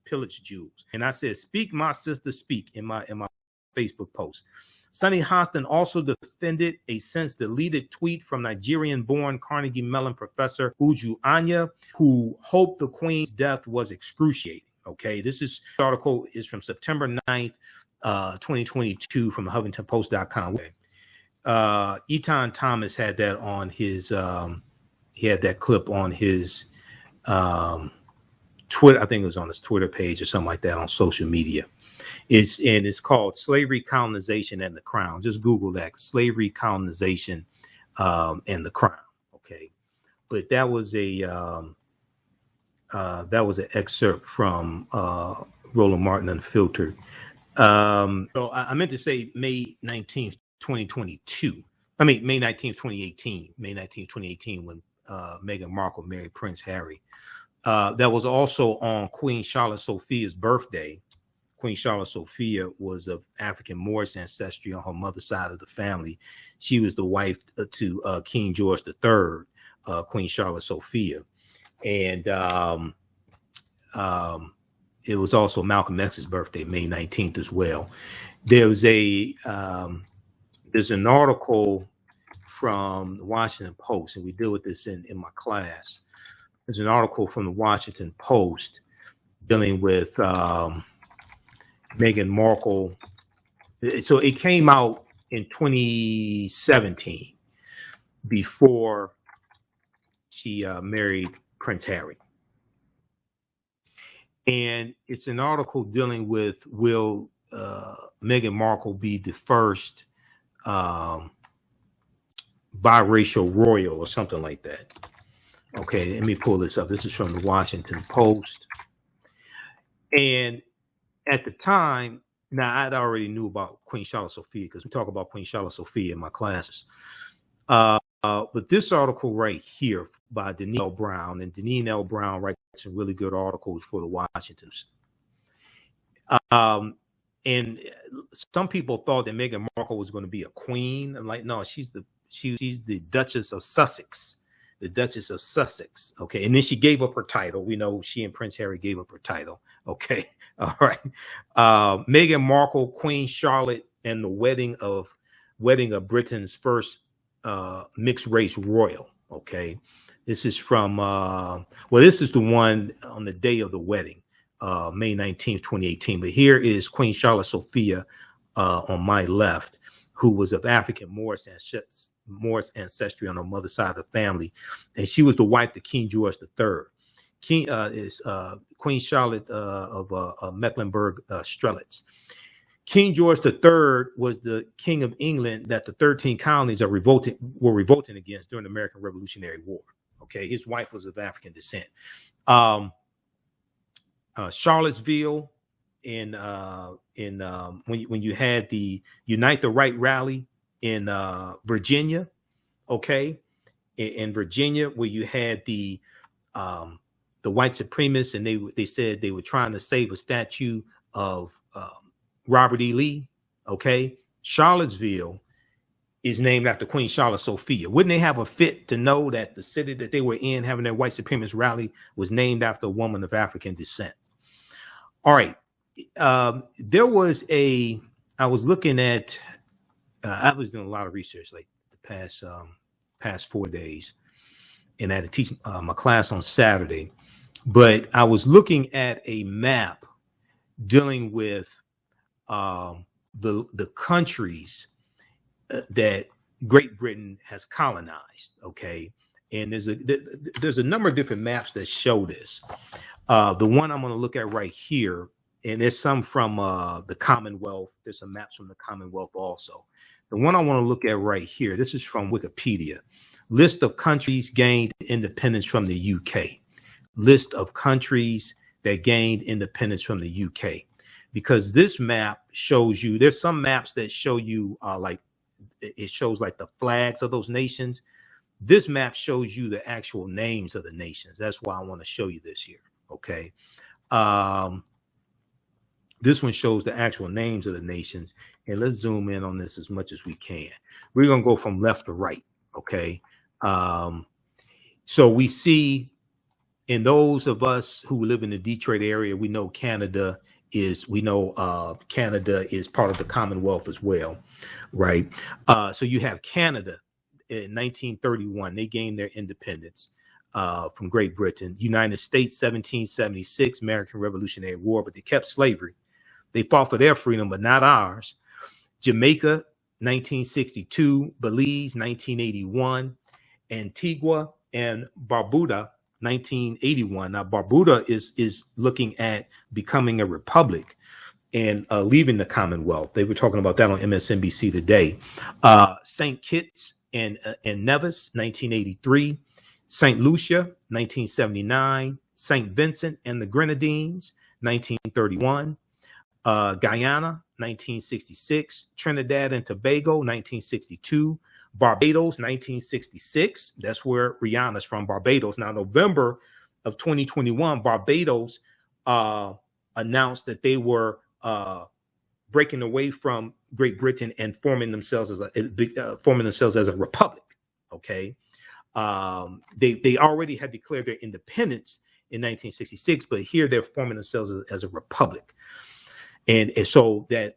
pillaged jewels. And I said, "Speak, my sister, speak," in my Facebook post. Sonny Hostin also defended a since deleted tweet from Nigerian-born Carnegie Mellon professor Uju Anya, who hoped the Queen's death was excruciating. Okay, this article is from September 9th, 2022 from HuffingtonPost.com. Etan Thomas had that on his he had that clip on his Twitter. I think it was on his Twitter page or something like that on social media. It's called Slavery, Colonization, and the Crown. Just Google that, Slavery, Colonization, and the Crown. Okay, but that was an excerpt from Roland Martin Unfiltered. So I meant to say May 19th, 2022. I mean May 19th, 2018. May 19th, 2018, when Meghan Markle married Prince Harry. That was also on Queen Charlotte Sophia's birthday. Queen Charlotte Sophia was of African Moorish ancestry on her mother's side of the family. She was the wife to King George III, Queen Charlotte Sophia. And it was also Malcolm X's birthday, May 19th as well. There's an article from the Washington Post, and we deal with this in my class. There's an article from the Washington Post dealing with Meghan Markle. So it came out in 2017 before she married Prince Harry. And it's an article dealing with, will Meghan Markle be the first biracial royal or something like that? Okay, let me pull this up. This is from the Washington Post. And at the time, now I'd already knew about Queen Charlotte Sophia because we talk about Queen Charlotte Sophia in my classes. But this article right here by Deneen L. Brown, and Deneen L. Brown writes some really good articles for the Washingtons. And some people thought that Meghan Markle was going to be a queen. I'm like, no, she's the Duchess of Sussex, the Duchess of Sussex. Okay, and then she gave up her title. We know she and Prince Harry gave up her title. Okay, all right. Meghan Markle, Queen Charlotte, and the wedding of Britain's first mixed race royal. Okay, this is from this is the one on the day of the wedding, May 19th, 2018. But here is Queen Charlotte Sophia on my left, who was of African Moorish ancestry on her mother's side of the family, and she was the wife to King George III. Queen Charlotte of Mecklenburg Strelitz. King George III was the king of England that the 13 colonies were revolting against during the American Revolutionary War. Okay, his wife was of African descent. Charlottesville, when you had the Unite the Right rally in Virginia, okay, in Virginia, where you had the white supremacists, and they said they were trying to save a statue of Robert E. Lee. Okay, Charlottesville is named after Queen Charlotte Sophia. Wouldn't they have a fit to know that the city that they were in having their white supremacist rally was named after a woman of African descent? All right. There was I was looking at, I was doing a lot of research like the past 4 days, and I had to teach my class on Saturday, but I was looking at a map dealing with the countries that Great Britain has colonized. Okay. And there's a number of different maps that show this. The one I'm going to look at right here, and there's some from the Commonwealth. There's some maps from the Commonwealth also. The one I want to look at right here, this is from Wikipedia. List of countries gained independence from the UK. List of countries that gained independence from the UK. Because this map shows you, there's some maps that show you it shows like the flags of those nations. This map shows you the actual names of the nations. That's why I want to show you this here. Okay. This one shows the actual names of the nations. And let's zoom in on this as much as we can. We're going to go from left to right. Okay. So we see, in those of us who live in the Detroit area, we know Canada is part of the Commonwealth as well, right? So you have Canada in 1931. They gained their independence from Great Britain. United States, 1776, American Revolutionary War, but they kept slavery. They fought for their freedom, but not ours. Jamaica, 1962, Belize, 1981, Antigua and Barbuda, 1981. Now, Barbuda is looking at becoming a republic and leaving the Commonwealth. They were talking about that on MSNBC today. St. Kitts and Nevis, 1983. St. Lucia, 1979. St. Vincent and the Grenadines, 1931. Guyana, 1966. Trinidad and Tobago, 1962. Barbados, 1966. That's where Rihanna's from, Barbados. Now, November of 2021, Barbados announced that they were breaking away from Great Britain and forming themselves as a republic. Okay, they already had declared their independence in 1966, but here they're forming themselves as a republic, and so that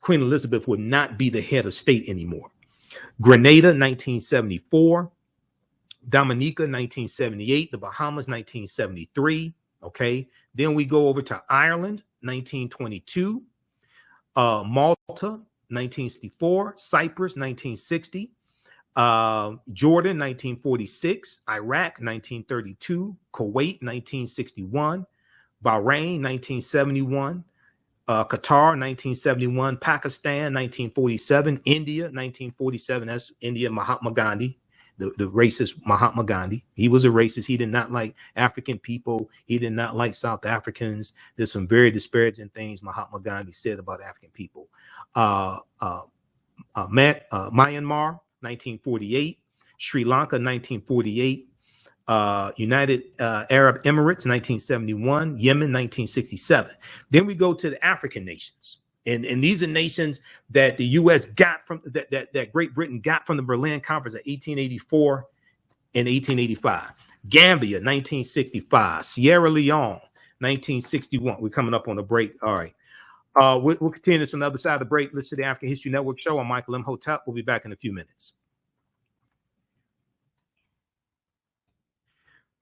Queen Elizabeth would not be the head of state anymore. Grenada, 1974. Dominica, 1978. The Bahamas, 1973. Okay. Then we go over to Ireland, 1922. Malta, 1964. Cyprus, 1960. Jordan, 1946. Iraq, 1932. Kuwait, 1961. Bahrain, 1971. Qatar, 1971, Pakistan, 1947, India, 1947. That's India, Mahatma Gandhi, the racist Mahatma Gandhi. He was a racist. He did not like African people. He did not like South Africans. There's some very disparaging things Mahatma Gandhi said about African people. Myanmar, 1948, Sri Lanka, 1948. United Arab Emirates, 1971, Yemen, 1967. Then we go to the African nations. And these are nations that the U.S. got from that Great Britain got from the Berlin Conference of 1884 and 1885. Gambia, 1965. Sierra Leone, 1961. We're coming up on a break. All right. We'll continue this on the other side of the break. Listen to the African History Network show. I'm Michael Imhotep. We'll be back in a few minutes.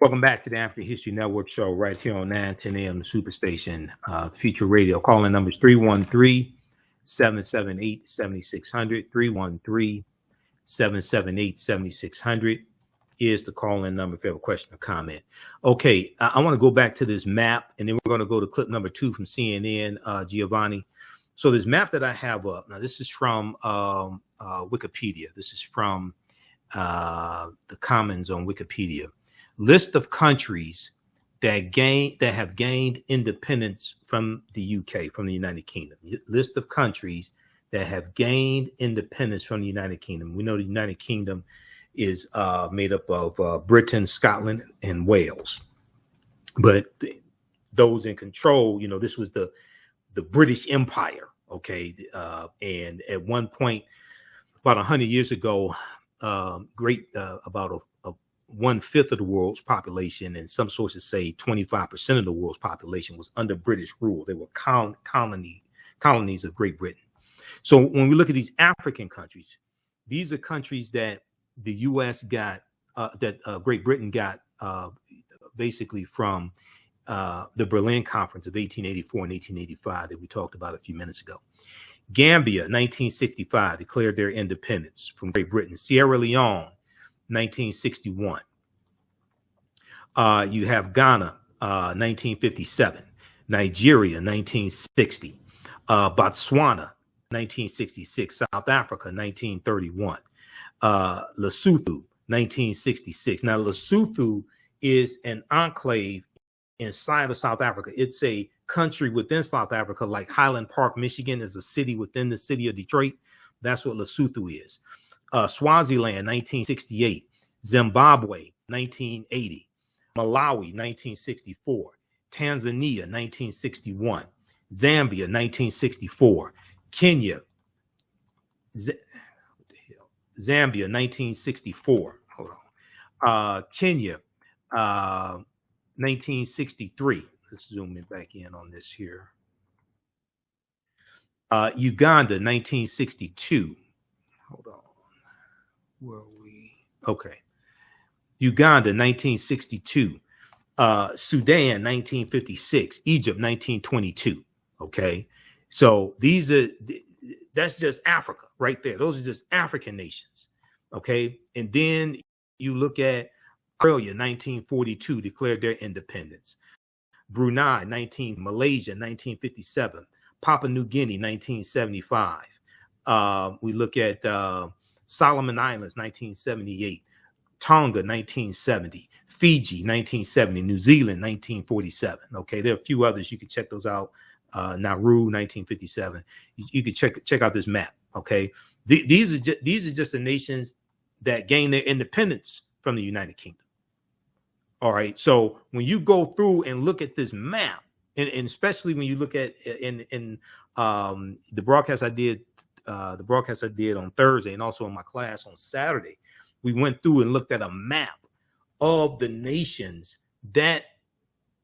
Welcome back to the African History Network show right here on 910 AM, the Superstation, Future Radio. Calling numbers 313-778-7600. 313-778-7600 is the call-in number if you have a question or comment. Okay, I want to go back to this map, and then we're going to go to clip number 2 from CNN, Giovanni. So this map that I have up, now this is from Wikipedia. This is from the Commons on Wikipedia. List of countries that have gained independence from the UK, from the United Kingdom. List of countries that have gained independence from the United Kingdom. We know the United Kingdom is made up of Britain, Scotland, and Wales. But those in control, this was the British Empire. Okay, and at one point, about 100 years ago, about 1/5 of the world's population, and some sources say 25% of the world's population, was under British rule. They were colonies of Great Britain. So when we look at these African countries, these are countries that the U.S. got, Great Britain got basically from the Berlin Conference of 1884 and 1885 that we talked about a few minutes ago. Gambia, 1965, declared their independence from Great Britain. Sierra Leone, 1961. You have Ghana, 1957. Nigeria, 1960. Botswana, 1966. South Africa, 1931. Lesotho, 1966. Now, Lesotho is an enclave inside of South Africa. It's a country within South Africa, like Highland Park, Michigan is a city within the city of Detroit. That's what Lesotho is. Swaziland, 1968. Zimbabwe, 1980. Malawi, 1964. Tanzania, 1961. Zambia, 1964. Kenya, Zambia, 1964. Hold on. Kenya, 1963. Let's zoom in back in on this here. Uganda, 1962. Hold on. Where are we? Okay. Uganda, 1962. Sudan, 1956. Egypt, 1922. Okay. So that's just Africa right there. Those are just African nations. Okay. And then you look at Australia, 1942, declared their independence. Brunei, Malaysia, 1957. Papua New Guinea, 1975. We look at Solomon Islands, 1978. Tonga, 1970. Fiji, 1970. New Zealand, 1947. Okay, there are a few others. You can check those out. Nauru, 1957. You can check out this map. Okay, these are just the nations that gained their independence from the United Kingdom. All right. So when you go through and look at this map, and especially when you look at in the broadcast I did on Thursday, and also in my class on Saturday, we went through and looked at a map of the nations that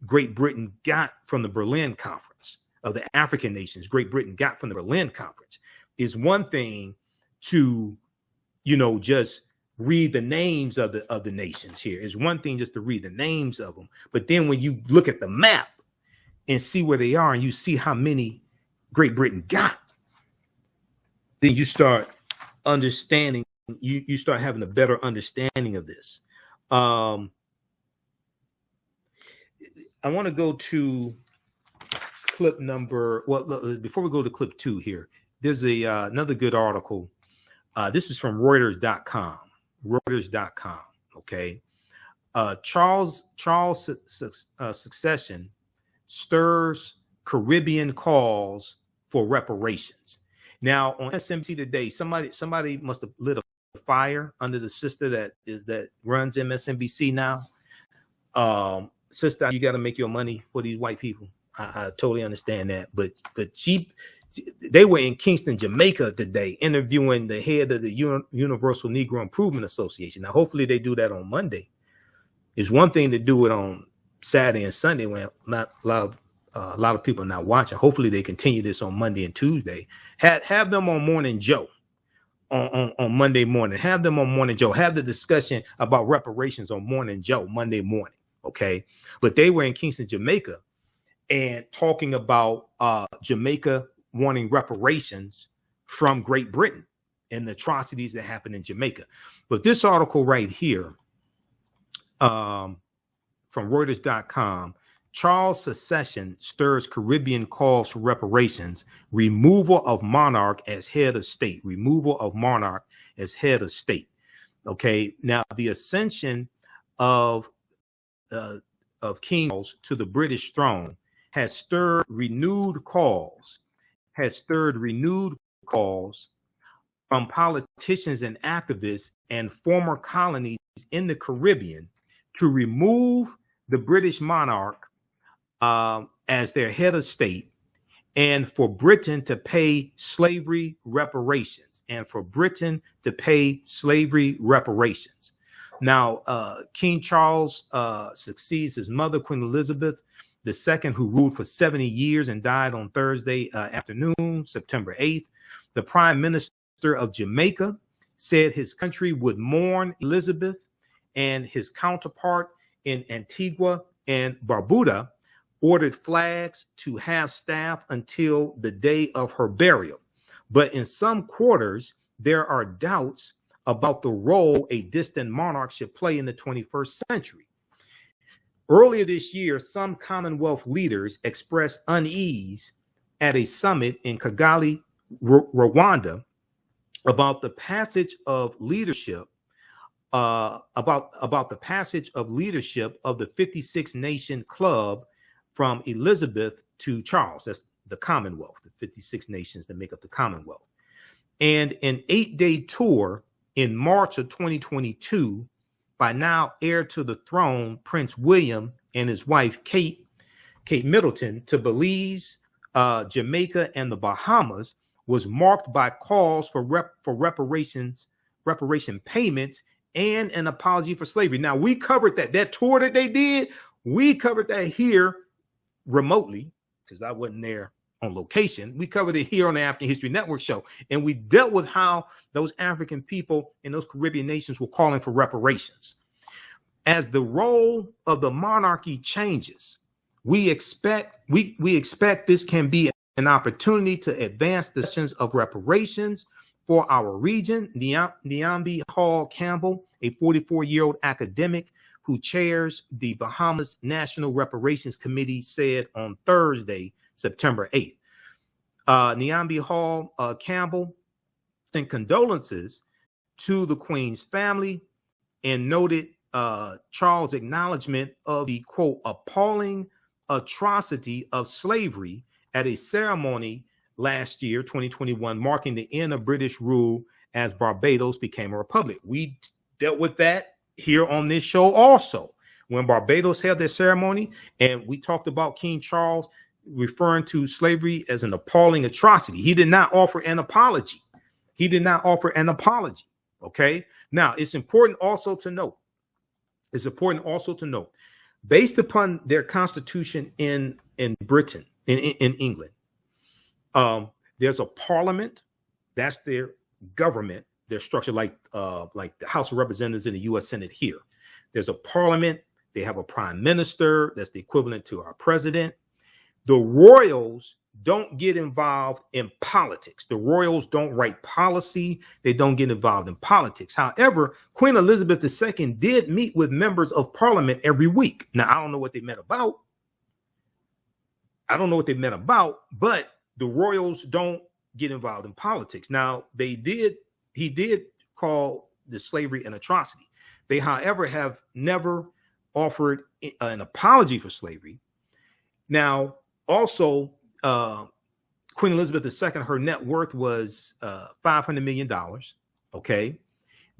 Great Britain got from the Berlin Conference, of the African nations Great Britain got from the Berlin Conference. Is one thing to, just read the names of the nations here. It's one thing just to read the names of them. But then when you look at the map and see where they are and you see how many Great Britain got, then you start understanding, you start having a better understanding of this. I want to go to clip number, before we go to clip 2 here, there's another good article. This is from Reuters.com. Reuters.com. Okay. Charles succession stirs Caribbean calls for reparations. Now on MSNBC today, somebody must have lit a fire under the sister that runs MSNBC now. Sister, you got to make your money for these white people. I totally understand that, but they were in Kingston, Jamaica today, interviewing the head of the Universal Negro Improvement Association. Now, hopefully they do that on Monday. It's one thing to do it on Saturday and Sunday when not a lot of people are not watching. Hopefully they continue this on Monday and Tuesday. Have them on Morning Joe on Monday morning. Have them on Morning Joe. Have the discussion about reparations on Morning Joe Monday morning. Okay, but they were in Kingston, Jamaica, and talking about Jamaica wanting reparations from Great Britain and the atrocities that happened in Jamaica. But this article right here from Reuters.com, Charles secession stirs Caribbean calls for reparations, removal of monarch as head of state, removal of monarch as head of state. Okay, now the ascension of King Charles to the British throne has stirred renewed calls from politicians and activists and former colonies in the Caribbean to remove the British monarch as their head of state, and for Britain to pay slavery reparations, Now, King Charles succeeds his mother, Queen Elizabeth II, who ruled for 70 years and died on Thursday afternoon, September 8th. The Prime Minister of Jamaica said his country would mourn Elizabeth, and his counterpart in Antigua and Barbuda ordered flags to half staff until the day of her burial. But in some quarters, there are doubts about the role a distant monarch should play in the 21st century. Earlier this year, some Commonwealth leaders expressed unease at a summit in Kigali, Rwanda, about the passage of leadership, of the 56 nation club from Elizabeth to Charles. That's the Commonwealth, the 56 nations that make up the Commonwealth. And an 8-day tour in March of 2022 by now heir to the throne, Prince William, and his wife, Kate Middleton, to Belize, Jamaica, and the Bahamas, was marked by calls for reparation payments and an apology for slavery. Now, we covered that tour that they did. We covered that here remotely because I wasn't there on location. We covered it here on the African History Network show, and we dealt with how those African people in those Caribbean nations were calling for reparations. As the role of the monarchy changes, we expect this can be an opportunity to advance the questions of reparations for our region. Nyambi Hall Campbell, a 44-year-old academic who chairs the Bahamas National Reparations Committee, said on Thursday, September 8th. Nyambi Hall Campbell sent condolences to the Queen's family and noted Charles' acknowledgement of the, quote, appalling atrocity of slavery at a ceremony last year, 2021, marking the end of British rule as Barbados became a republic. We dealt with that here on this show also. when Barbados held their ceremony, and we talked about King Charles referring to slavery as an appalling atrocity. He did not offer an apology. He did not offer an apology. Okay. Now, it's important also to note, based upon their constitution in Britain, in England, there's a parliament. That's their government, their structure, like the House of Representatives in the U.S. Senate here. There's a parliament. They have a prime minister. That's the equivalent to our president. The royals don't get involved in politics. The royals don't write policy. They don't get involved in politics. However, Queen Elizabeth II did meet with members of parliament every week. Now, I don't know what they met about. But the royals don't get involved in politics. Now, he did call the slavery an atrocity. They, however, have never offered an apology for slavery. Now, also, Queen Elizabeth II, her net worth was $500 million. Okay.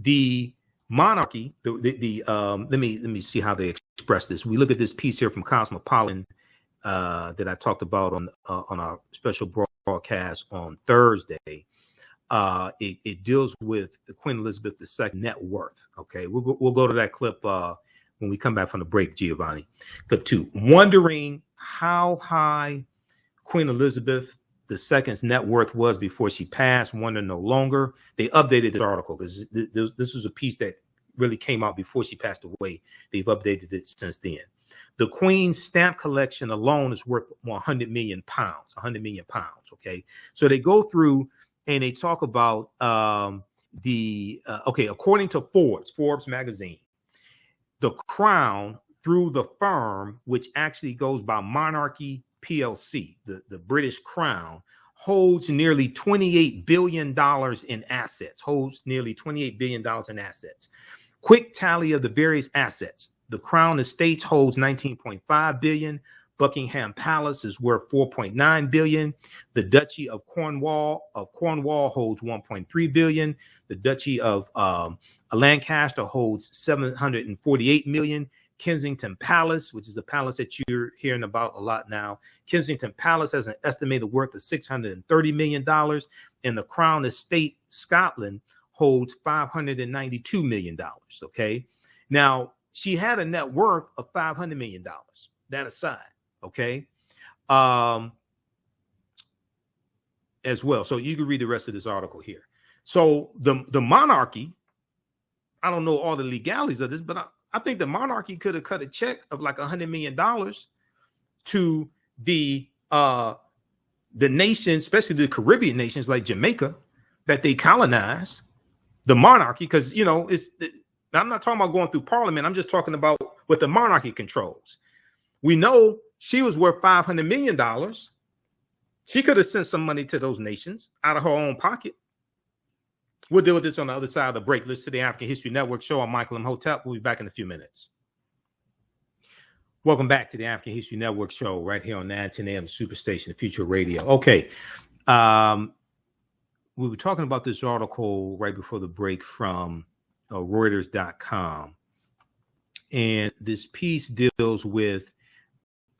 The monarchy, let me see how they express this. We look at this piece here from Cosmopolitan that I talked about on our special broadcast on Thursday. It deals with the Queen Elizabeth II net worth. Okay. We'll go to that clip when we come back from the break, Giovanni. Clip 2, wondering how high Queen Elizabeth II's net worth was before she passed. Wonder no longer. They updated the article because this was a piece that really came out before she passed away. They've updated it since then. The Queen's stamp collection alone is worth 100 million pounds. 100 million pounds. Okay, so they go through and they talk about according to Forbes magazine, the Crown, through the firm, which actually goes by Monarchy PLC, the British Crown, holds nearly $28 billion in assets. Quick tally of the various assets. The Crown Estates holds 19.5 billion. Buckingham Palace is worth 4.9 billion. The Duchy of Cornwall holds 1.3 billion. The Duchy of Lancaster holds 748 million. Kensington Palace, which is the palace that you're hearing about a lot now. Kensington Palace has an estimated worth of $630 million, and the Crown Estate Scotland holds $592 million. Okay. Now, she had a net worth of $500 million. That aside, okay. As well. So you can read the rest of this article here. So the monarchy, I don't know all the legalities of this, but I think the monarchy could have cut a check of like $100 million to the nations, especially the Caribbean nations like Jamaica, that they colonized. The monarchy, because I'm not talking about going through parliament. I'm just talking about what the monarchy controls. We know she was worth $500 million. She could have sent some money to those nations out of her own pocket. We'll deal with this on the other side of the break. Listen to the African History Network show. I'm Michael Imhotep. We'll be back in a few minutes. Welcome back to the African History Network show right here on 910 AM Superstation, the Future Radio. Okay. We were talking about this article right before the break from Reuters.com. And this piece deals with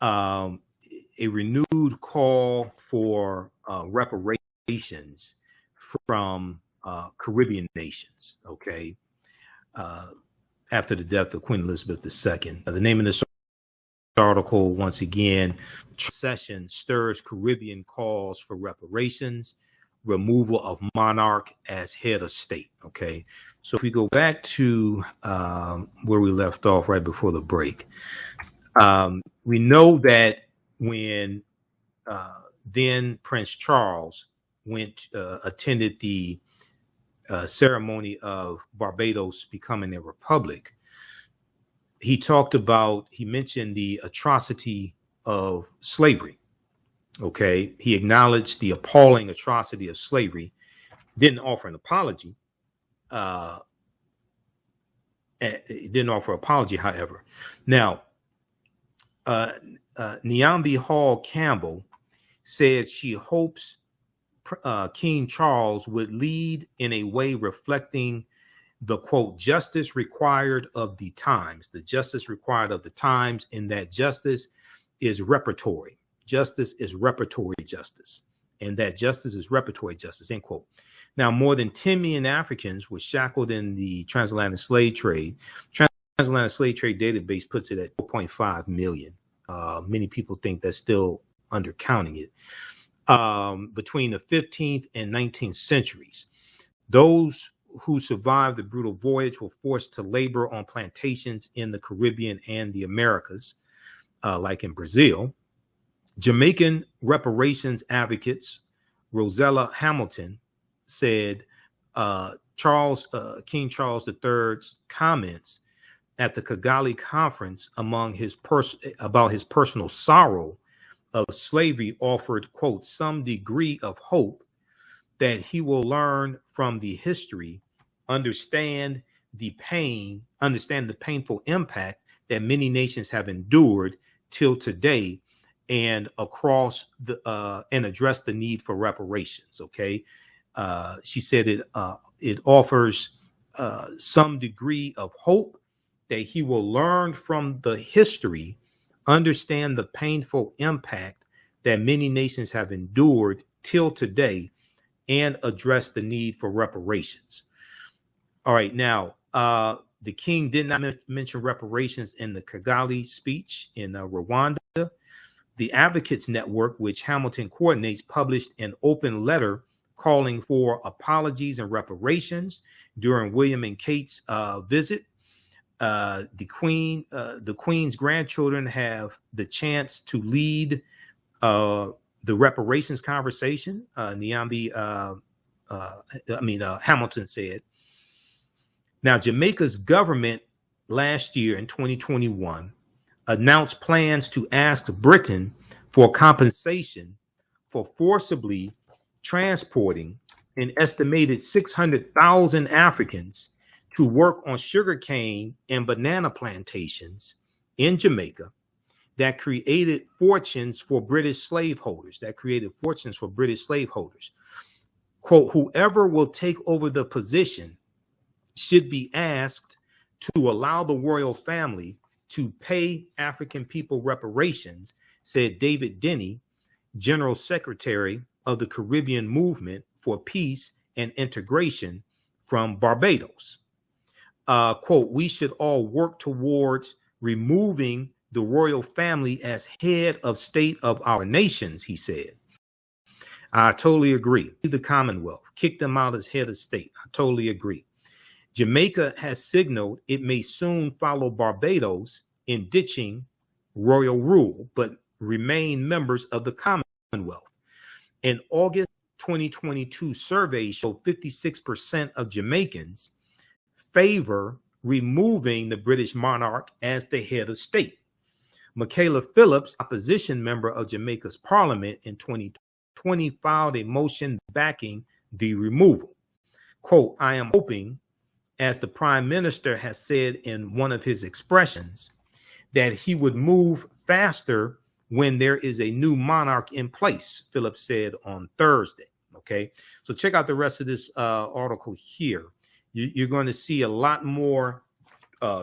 a renewed call for reparations from Caribbean nations, okay, after the death of Queen Elizabeth II. The name of this article, once again, session stirs Caribbean calls for reparations, removal of monarch as head of state, okay? So if we go back to where we left off right before the break, we know that when then Prince Charles attended the ceremony of Barbados becoming a republic, he mentioned the atrocity of slavery. Okay. He acknowledged the appalling atrocity of slavery, didn't offer an apology. However. Now, Nyambi Hall Campbell said she hopes King Charles would lead in a way reflecting the quote, justice required of the times, the justice required of the times, and that justice is reparatory. Justice is reparatory justice, and that justice is reparatory justice, end quote. Now, more than 10 million Africans were shackled in the transatlantic slave trade. Transatlantic slave trade database puts it at 4.5 million. Many people think that's still undercounting it. Between the 15th and 19th centuries, those who survived the brutal voyage were forced to labor on plantations in the Caribbean and the Americas, like in Brazil. Jamaican reparations advocates Rosella Hamilton said King Charles III's comments at the Kigali conference about his personal sorrow of slavery offered, quote, some degree of hope that he will learn from the history, understand the painful impact that many nations have endured till today, and address the need for reparations. Okay, she said it offers some degree of hope that he will learn from the history, understand the painful impact that many nations have endured till today, and address the need for reparations. All right, now, the king did not mention reparations in the Kigali speech in Rwanda. The Advocates Network, which Hamilton coordinates, published an open letter calling for apologies and reparations during William and Kate's visit. The Queen's grandchildren have the chance to lead the reparations conversation. Hamilton said. Now, Jamaica's government last year in 2021 announced plans to ask Britain for compensation for forcibly transporting an estimated 600,000 Africans to work on sugarcane and banana plantations in Jamaica that created fortunes for British slaveholders. Quote, whoever will take over the position should be asked to allow the royal family to pay African people reparations, said David Denny, General Secretary of the Caribbean Movement for Peace and Integration from Barbados. Quote, we should all work towards removing the royal family as head of state of our nations, he said. I totally agree. The Commonwealth, kick them out as head of state. I totally agree. Jamaica has signaled it may soon follow Barbados in ditching royal rule, but remain members of the Commonwealth. An August 2022 survey showed 56% of Jamaicans favor removing the British monarch as the head of state. Michaela Phillips, opposition member of Jamaica's parliament in 2020, filed a motion backing the removal. Quote, I am hoping, as the prime minister has said in one of his expressions, that he would move faster when there is a new monarch in place, Phillips said on Thursday. Okay, so check out the rest of this article here. You're going to see a lot more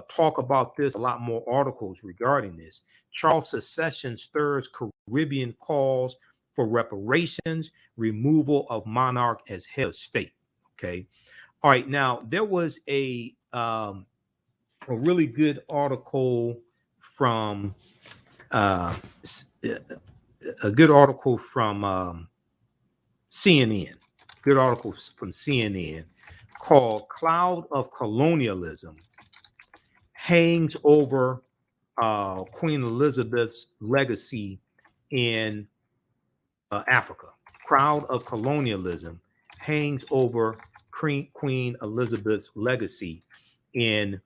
talk about this, a lot more articles regarding this. Charles Succession stirs Caribbean calls for reparations, removal of monarch as head of state. Okay. All right. Now, there was a really good article from CNN. Good article from CNN called "Cloud of Colonialism Hangs Over Queen Elizabeth's Legacy in Africa." Cloud of Colonialism hangs over Queen Elizabeth's legacy in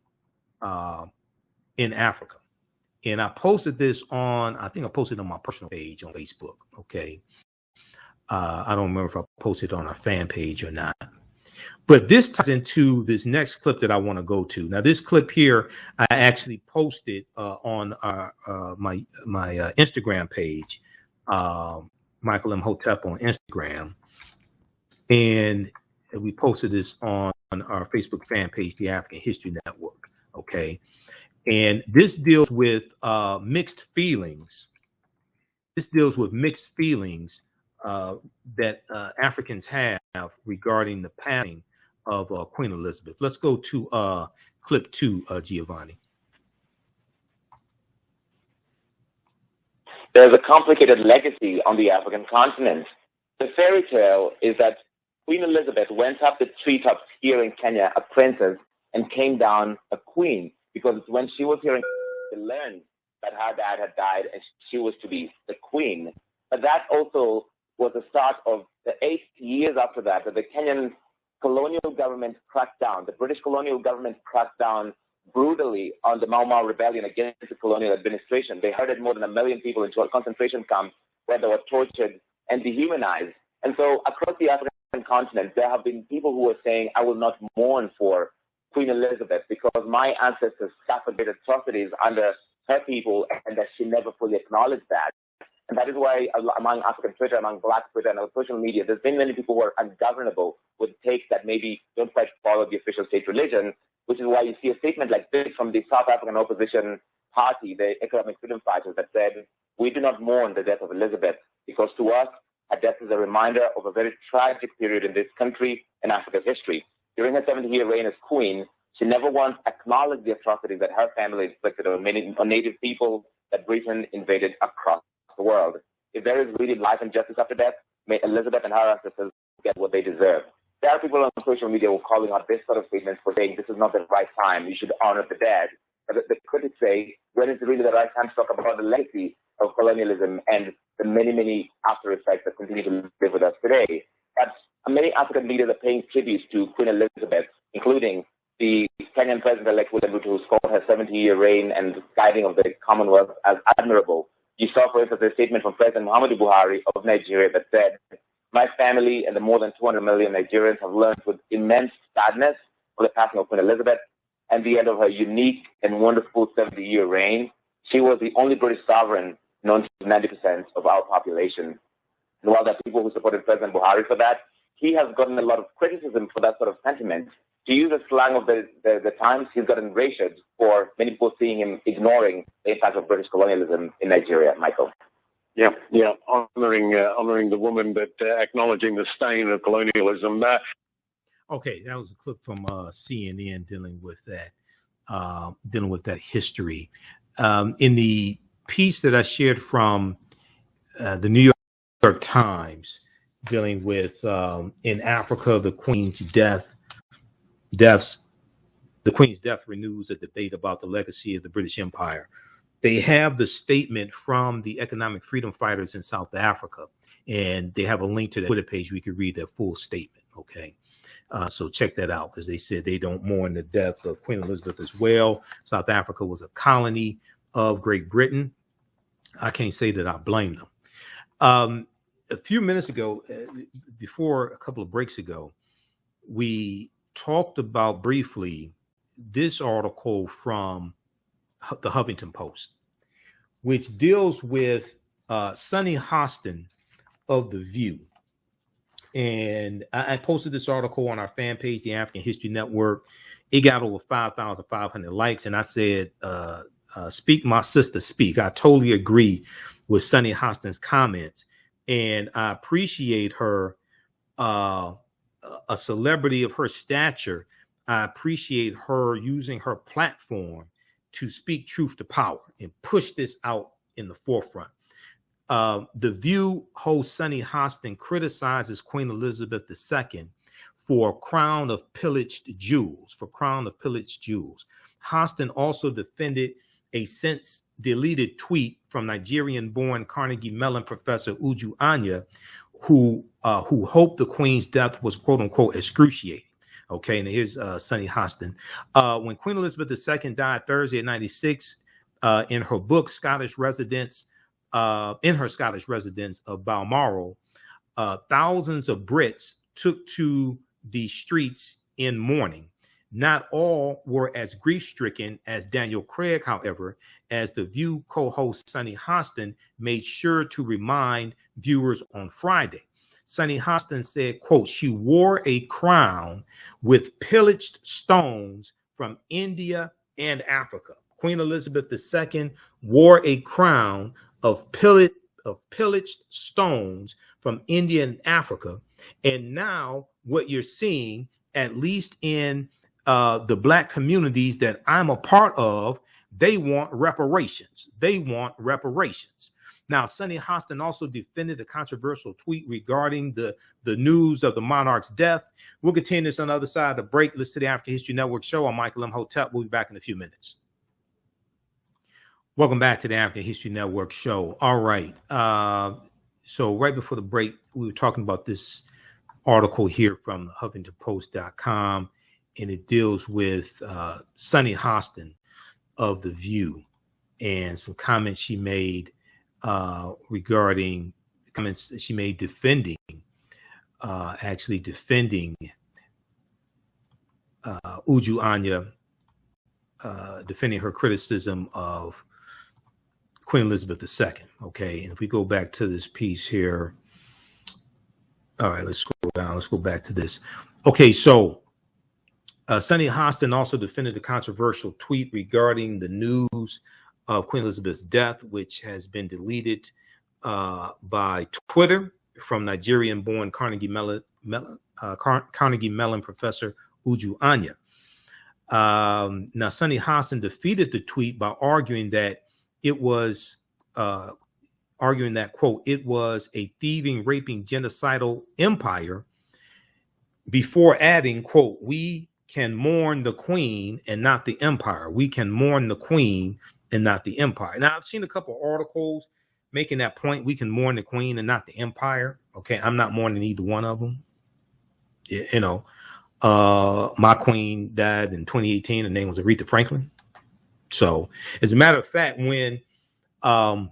Africa. And I posted this on, I think I posted on my personal page on Facebook. Okay. I don't remember if I posted on our fan page or not. But this ties into this next clip that I want to go to. Now, this clip here, I actually posted on my Instagram page, Michael Imhotep on Instagram. And we posted this on our Facebook fan page, the African History Network. Okay. And this deals with mixed feelings. This deals with mixed feelings that Africans have regarding the passing of Queen Elizabeth. Let's go to clip 2, Giovanni. There's a complicated legacy on the African continent. The fairy tale is that Queen Elizabeth went up the treetops here in Kenya, a princess, and came down a queen, because when she was here in Kenya, she learned that her dad had died and she was to be the queen. But that also was the start of the 8 years after that the Kenyan colonial government cracked down. The British colonial government cracked down brutally on the Mau Mau rebellion against the colonial administration. They herded more than 1 million people into a concentration camp where they were tortured and dehumanized. And so across the African continent, there have been people who are saying, I will not mourn for Queen Elizabeth because my ancestors suffered great atrocities under her people and that she never fully acknowledged that. And that is why among African Twitter, among Black Twitter and social media, there's been many people who are ungovernable with takes that maybe don't quite follow the official state religion, which is why you see a statement like this from the South African opposition party, the Economic Freedom Fighters, that said, we do not mourn the death of Elizabeth because to us, her death is a reminder of a very tragic period in this country and Africa's history. During her 70-year reign as queen, she never once acknowledged the atrocities that her family inflicted on native people that Britain invaded across the world. If there is really life and justice after death, may Elizabeth and her ancestors get what they deserve. There are people on social media who are calling out this sort of statements for saying this is not the right time, you should honor the dead. But the critics say, when is really the right time to talk about the legacy of colonialism and the many, many after effects that continue to live with us today? But many African leaders are paying tributes to Queen Elizabeth, including the Kenyan President-elect William Ruto, who's called her 70-year reign and guiding of the Commonwealth as admirable. You saw, for instance, a statement from President Muhammadu Buhari of Nigeria that said, my family and the more than 200 million Nigerians have learned with immense sadness of the passing of Queen Elizabeth and the end of her unique and wonderful 70-year reign. She was the only British sovereign known to 90% of our population. And while there are people who supported President Buhari for that, he has gotten a lot of criticism for that sort of sentiment. To use the slang of the times, he's gotten racial for many people seeing him ignoring the impact of British colonialism in Nigeria. Michael. Yeah, honoring the woman, but acknowledging the stain of colonialism. Okay, that was a clip from CNN dealing with that history. In the piece that I shared from the New York Times, dealing with in Africa, the Queen's death renews a debate about the legacy of the British Empire. They have the statement from the economic freedom fighters in South Africa, and they have a link to the Twitter page where you can read their full statement. Okay. So check that out, because they said they don't mourn the death of Queen Elizabeth as well. South Africa was a colony of Great Britain. I can't say that I blame them. A few minutes ago, before a couple of breaks ago, we talked about briefly this article from the Huffington Post, which deals with Sunny Hostin of The View. And I posted this article on our fan page, the African History Network. It got over 5,500 likes. And I said, speak, my sister, speak. I totally agree with Sunny Hostin's comments. And I appreciate her, a celebrity of her stature. I appreciate her using her platform to speak truth to power and push this out in the forefront. The View host Sunny Hostin criticizes Queen Elizabeth II for crown of pillaged jewels. Hostin also defended a since deleted tweet from Nigerian-born Carnegie Mellon professor Uju Anya, who hoped the Queen's death was "quote unquote" excruciating. Okay, and here's Sunny Hostin. When Queen Elizabeth II died Thursday at 96, in her book Scottish Residents, in her Scottish residence of Balmoral, thousands of Brits took to the streets in mourning. Not all were as grief-stricken as Daniel Craig, however, as The View co-host Sunny Hostin made sure to remind viewers on Friday. Sunny Hostin said, quote, she wore a crown with pillaged stones from India and Africa. Queen Elizabeth II wore a crown of pillaged stones from India and Africa. And now what you're seeing, at least in the Black communities that I'm a part of, they want reparations. They want reparations. Now, Sunny Hostin also defended a controversial tweet regarding the news of the monarch's death. We'll continue this on the other side of the break. Listen to the African History Network show. I'm Michael Imhotep. We'll be back in a few minutes. Welcome back to the African History Network show. All right. So right before the break, we were talking about this article here from HuffingtonPost.com, and it deals with Sunny Hostin of The View and some comments she made regarding comments she made defending Uju Anya, defending her criticism of Queen Elizabeth II. Okay, and if we go back to this piece here, all right, let's scroll down. Let's go back to this. Okay, so Sunny Hostin also defended a controversial tweet regarding the news of Queen Elizabeth's death, which has been deleted by Twitter from Nigerian-born Carnegie Mellon professor Uju Anya. Now, Sunny Hostin defeated the tweet by arguing that it was, quote, it was a thieving, raping, genocidal empire, before adding, quote, we can mourn the queen and not the empire. We can mourn the queen and not the empire. Now, I've seen a couple of articles making that point. We can mourn the queen and not the empire. Okay, I'm not mourning either one of them. You know, my queen died in 2018. Her name was Aretha Franklin. So, as a matter of fact, when I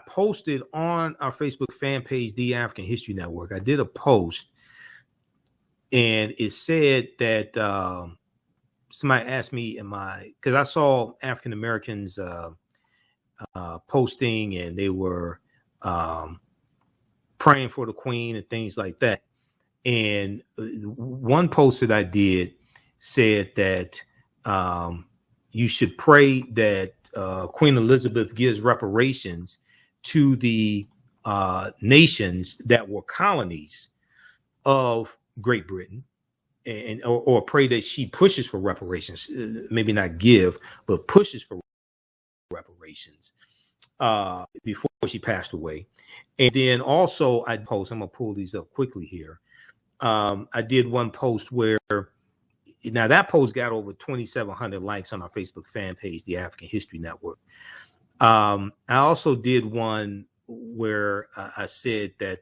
posted on our Facebook fan page, The African History Network, I did a post, and it said that somebody asked me, because I saw African Americans posting, and they were praying for the queen and things like that. And one post that I did said that you should pray that Queen Elizabeth gives reparations to the nations that were colonies of Great Britain, and or pray that she pushes for reparations, maybe not give, but pushes for reparations before she passed away. And then also I post, I'm gonna pull these up quickly here. I did one post where, now that post got over 2,700 likes on our Facebook fan page, The African History Network. I also did one where I said that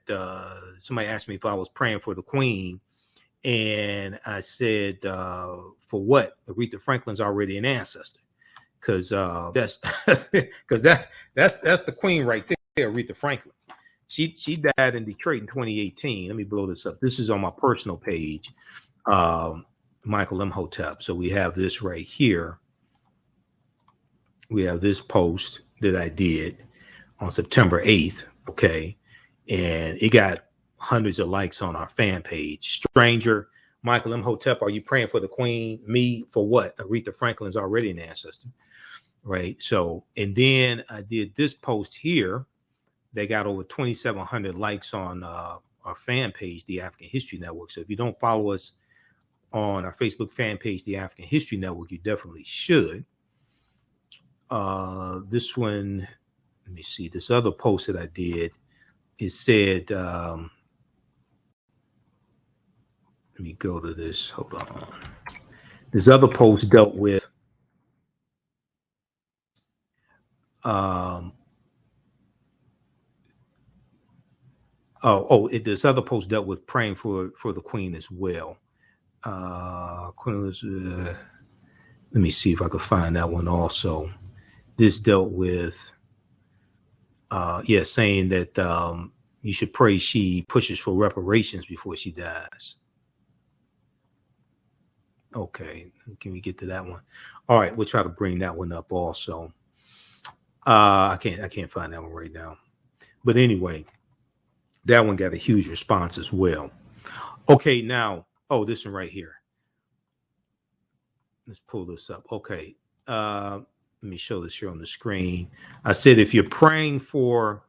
somebody asked me if I was praying for the queen, and I said, for what? Aretha Franklin's already an ancestor, because that's the queen right there, Aretha Franklin. She died in Detroit in 2018. Let me blow this up. This is on my personal page, Michael Imhotep. So we have this right here. We have this post that I did on September 8th. Okay. And it got hundreds of likes on our fan page. Stranger, Michael Imhotep, are you praying for the queen? Me, for what? Aretha Franklin's already an ancestor. Right. So, and then I did this post here. They got over 2,700 likes on our fan page, The African History Network. So if you don't follow us on our Facebook fan page, The African History Network, you definitely should. This one, let me see, this other post that I did, it said, let me go to this, hold on. This other post dealt with this other post dealt with praying for the queen as well. Queen Elizabeth, let me see if I could find that one also. This dealt with, saying that you should pray she pushes for reparations before she dies. Okay, can we get to that one? All right, we'll try to bring that one up also. I can't find that one right now. But anyway, That one got a huge response as well. Okay, now, oh, this one right here. Let's pull this up. Okay, let me show this here on the screen. I said if you're praying for,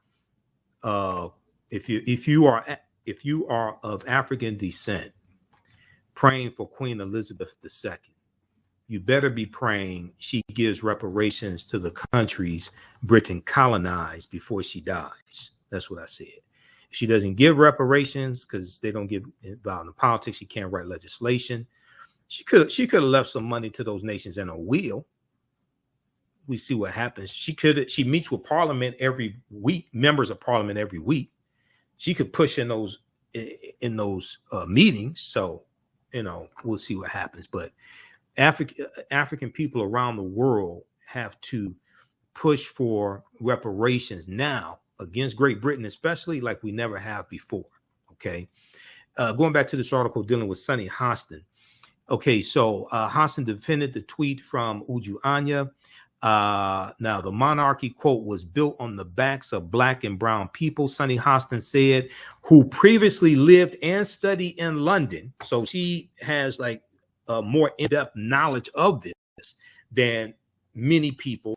if you are of African descent, praying for Queen Elizabeth II, you better be praying she gives reparations to the countries Britain colonized before she dies. That's what I said. If she doesn't give reparations because they don't get involved in politics, she can't write legislation. She could have left some money to those nations in a will. We see what happens. She meets with Parliament every week, members of Parliament every week. She could push in those meetings. So, we'll see what happens. But African people around the world have to push for reparations now against Great Britain, especially like we never have before. Okay. Going back to this article dealing with Sonny Hostin. Okay. So Hostin defended the tweet from Uju Anya. Now, the monarchy, quote, was built on the backs of Black and brown people, Sonny Hostin said, who previously lived and studied in London. So she has like more in-depth knowledge of this than many people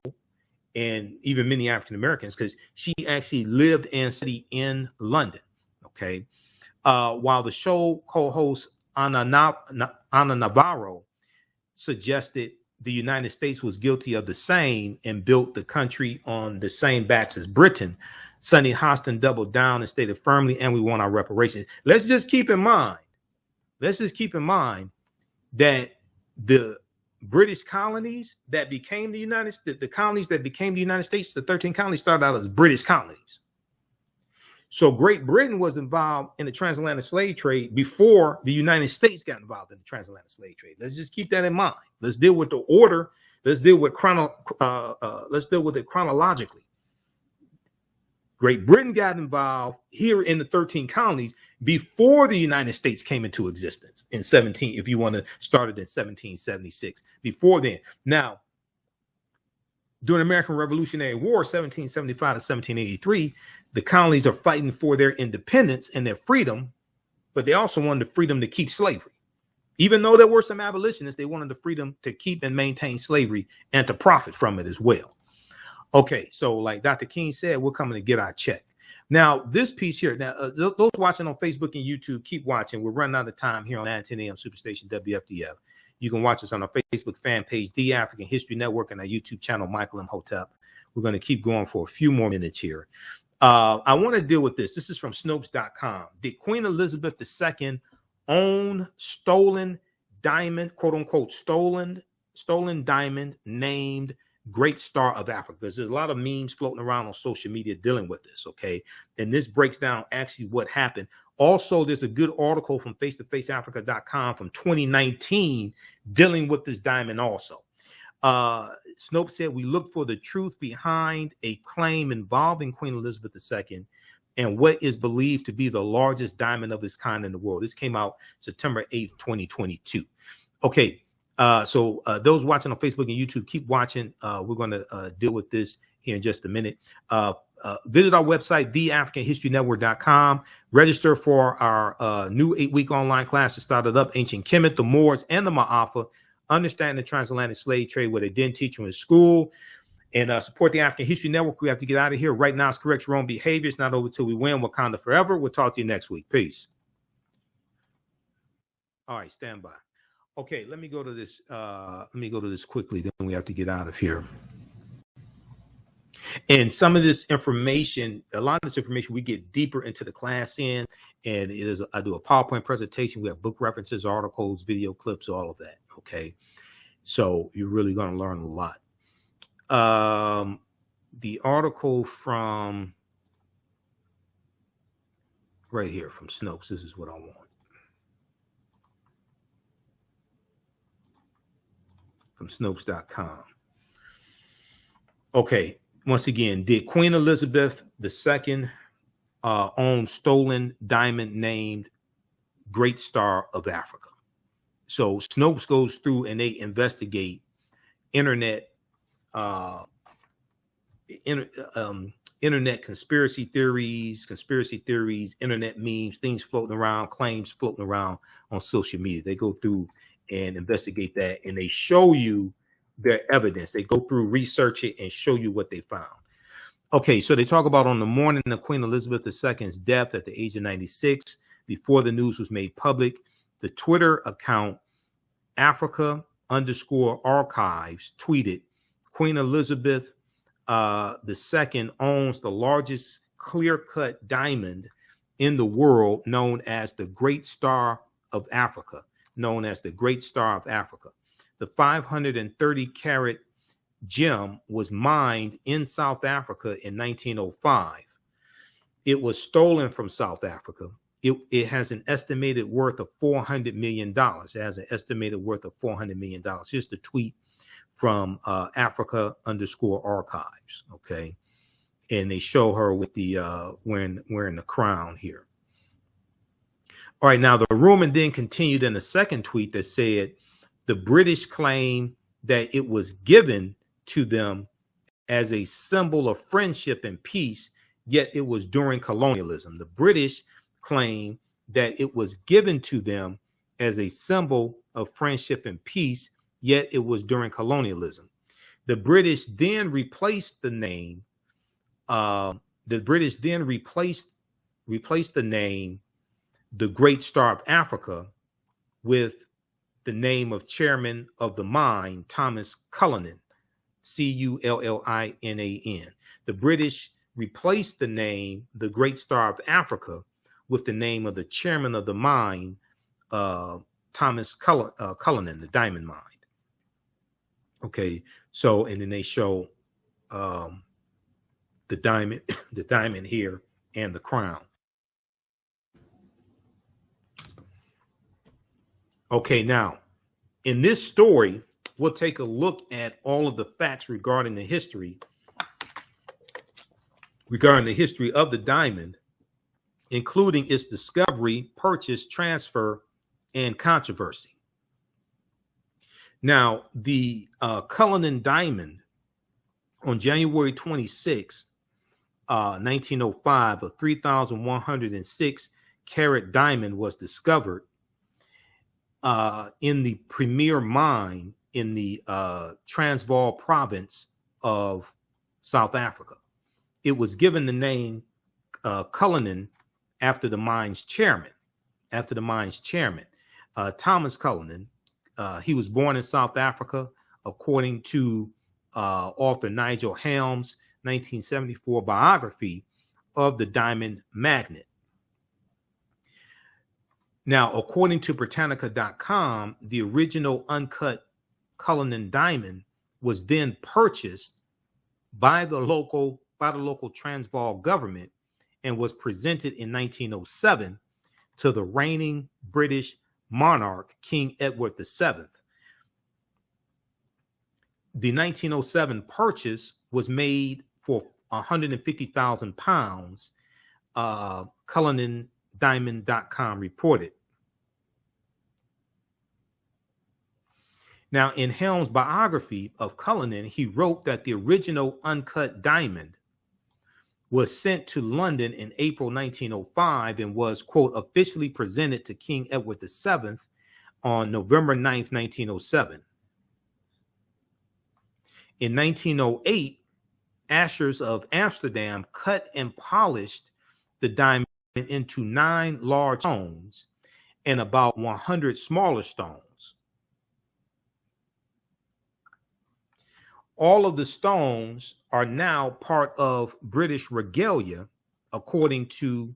and even many African Americans, because she actually lived and studied in London. Okay. While the show co-host Ana Navarro suggested the United States was guilty of the same and built the country on the same backs as Britain, Sonny Hostin doubled down and stated firmly, and we want our reparations. Let's just keep in mind that the British colonies that became the United States, the colonies that became the United States, the 13 colonies started out as British colonies. So Great Britain was involved in the transatlantic slave trade before the United States got involved in the transatlantic slave trade. Let's just keep that in mind. Let's deal with the order. Let's deal with it chronologically. Great Britain got involved here in the 13 colonies before the United States came into existence in 17, if you want to start it in 1776, before then. Now, during the American Revolutionary War, 1775 to 1783, the colonies are fighting for their independence and their freedom, but they also wanted the freedom to keep slavery. Even though there were some abolitionists, they wanted the freedom to keep and maintain slavery and to profit from it as well. Okay, so like Dr. King said, we're coming to get our check. Now, this piece here, those watching on Facebook and YouTube, keep watching. We're running out of time here on 910 AM Superstation WFDF. You can watch us on our Facebook fan page, The African History Network, and our YouTube channel, Michael Imhotep. We're going to keep going for a few more minutes here. I want to deal with this. This is from Snopes.com. Did Queen Elizabeth II own stolen diamond, quote unquote, stolen diamond named Great Star of Africa? Because there's a lot of memes floating around on social media dealing with this, okay? And this breaks down actually what happened. Also, there's a good article from face-to-faceafrica.com from 2019 dealing with this diamond also. Snopes said, we look for the truth behind a claim involving Queen Elizabeth II and what is believed to be the largest diamond of its kind in the world. This came out September 8th, 2022. Okay. So those watching on Facebook and YouTube, keep watching. We're going to deal with this here in just a minute. Visit our website, TheAfricanHistoryNetwork.com. Register for our new 8-week online class that started up, Ancient Kemet, the Moors, and the Ma'afa. Understand the transatlantic slave trade, where they didn't teach you in school. And support the African History Network. We have to get out of here. Right now, it's correct your own behavior. It's not over till we win. Wakanda forever. We'll talk to you next week. Peace. All right, stand by. Okay, let me go to this. Let me go to this quickly. Then we have to get out of here. And some of this information, a lot of this information, we get deeper into the class in. And it is, I do a PowerPoint presentation. We have book references, articles, video clips, all of that. Okay, so you're really going to learn a lot. The article from right here from Snopes. This is what I want. From Snopes.com. Okay, once again, did Queen Elizabeth II own stolen diamond named Great Star of Africa? So Snopes goes through and they investigate internet internet conspiracy theories, internet memes, things floating around, claims floating around on social media. They go through and investigate that, and they show you their evidence. They go through, research it, and show you what they found. Okay, so they talk about on the morning of Queen Elizabeth II's death at the age of 96, before the news was made public, the Twitter account Africa_archives tweeted, Queen Elizabeth II owns the largest clear-cut diamond in the world, known as the Great Star of Africa. The 530-carat gem was mined in South Africa in 1905. It was stolen from South Africa. It has an estimated worth of $400 million. Here's the tweet from Africa_archives. Okay. And they show her with the wearing the crown here. All right, now the rumor then continued in the second tweet that said the British claim that it was given to them as a symbol of friendship and peace, yet it was during colonialism. The British claim that it was given to them as a symbol of friendship and peace, yet it was during colonialism. The British then replaced the name. Replaced the name, the Great Star of Africa, with the name of Chairman of the Mine, Thomas Cullinan, Cullinan. The British replaced the name, the Great Star of Africa, with the name of the Chairman of the Mine, Thomas Cullinan, the diamond mine. Okay, so and then they show the diamond here and the crown. Okay, now in this story, we'll take a look at all of the facts regarding the history of the diamond, including its discovery, purchase, transfer, and controversy. Now, the Cullinan diamond on January 26, 1905, a 3,106 carat diamond was discovered in the premier mine in the Transvaal province of South Africa. It was given the name Cullinan after the mine's chairman. Thomas Cullinan. He was born in South Africa, according to author Nigel Helm's 1974 biography of the diamond magnet. Now, according to Britannica.com, the original uncut Cullinan diamond was then purchased by the local Transvaal government and was presented in 1907 to the reigning British monarch, King Edward VII. The 1907 purchase was made for 150,000 pounds, CullinanDiamond.com reported. Now, in Helm's biography of Cullinan, he wrote that the original uncut diamond was sent to London in April 1905 and was, quote, officially presented to King Edward VII on November 9th, 1907. In 1908, Ashers of Amsterdam cut and polished the diamond into 9 large stones and about 100 smaller stones. All of the stones are now part of British regalia, according to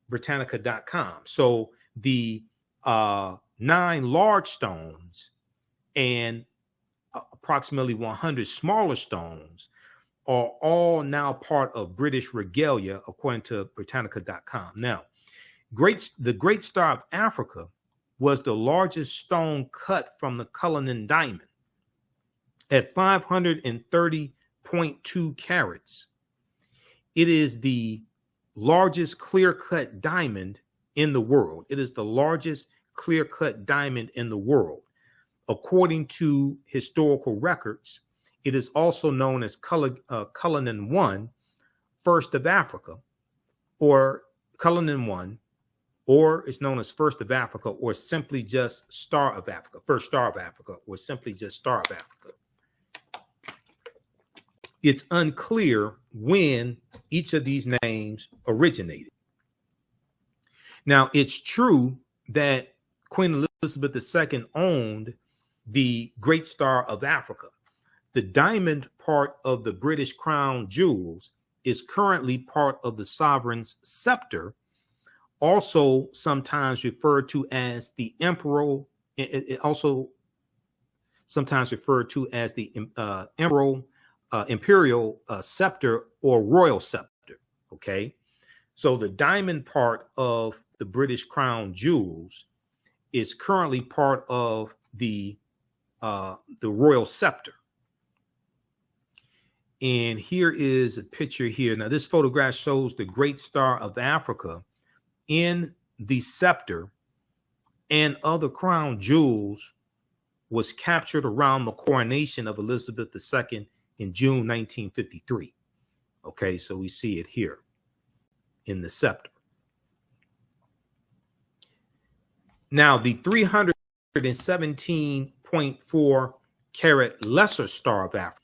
Britannica.com. So the 9 large stones and approximately 100 smaller stones are all now part of British regalia, according to Britannica.com. Now, the Great Star of Africa was the largest stone cut from the Cullinan diamond at 530.2 carats. It is the largest clear-cut diamond in the world. According to historical records, it is also known as Cullinan 1 First of Africa, or Cullinan 1, or it's known as First of Africa, or simply just Star of Africa, First Star of Africa, or simply just Star of Africa. It's unclear when each of these names originated. Now, it's true that Queen Elizabeth II owned the Great Star of Africa. The diamond part of the British crown jewels is currently part of the sovereign's scepter, also sometimes referred to as the emperor. It also sometimes referred to as the imperial scepter or royal scepter. Okay, so the diamond part of the British crown jewels is currently part of the royal scepter. And here is a picture here. Now, this photograph shows the Great Star of Africa in the scepter, and other crown jewels was captured around the coronation of Elizabeth II in June 1953. Okay, so we see it here in the scepter. Now, the 317.4 carat Lesser Star of Africa,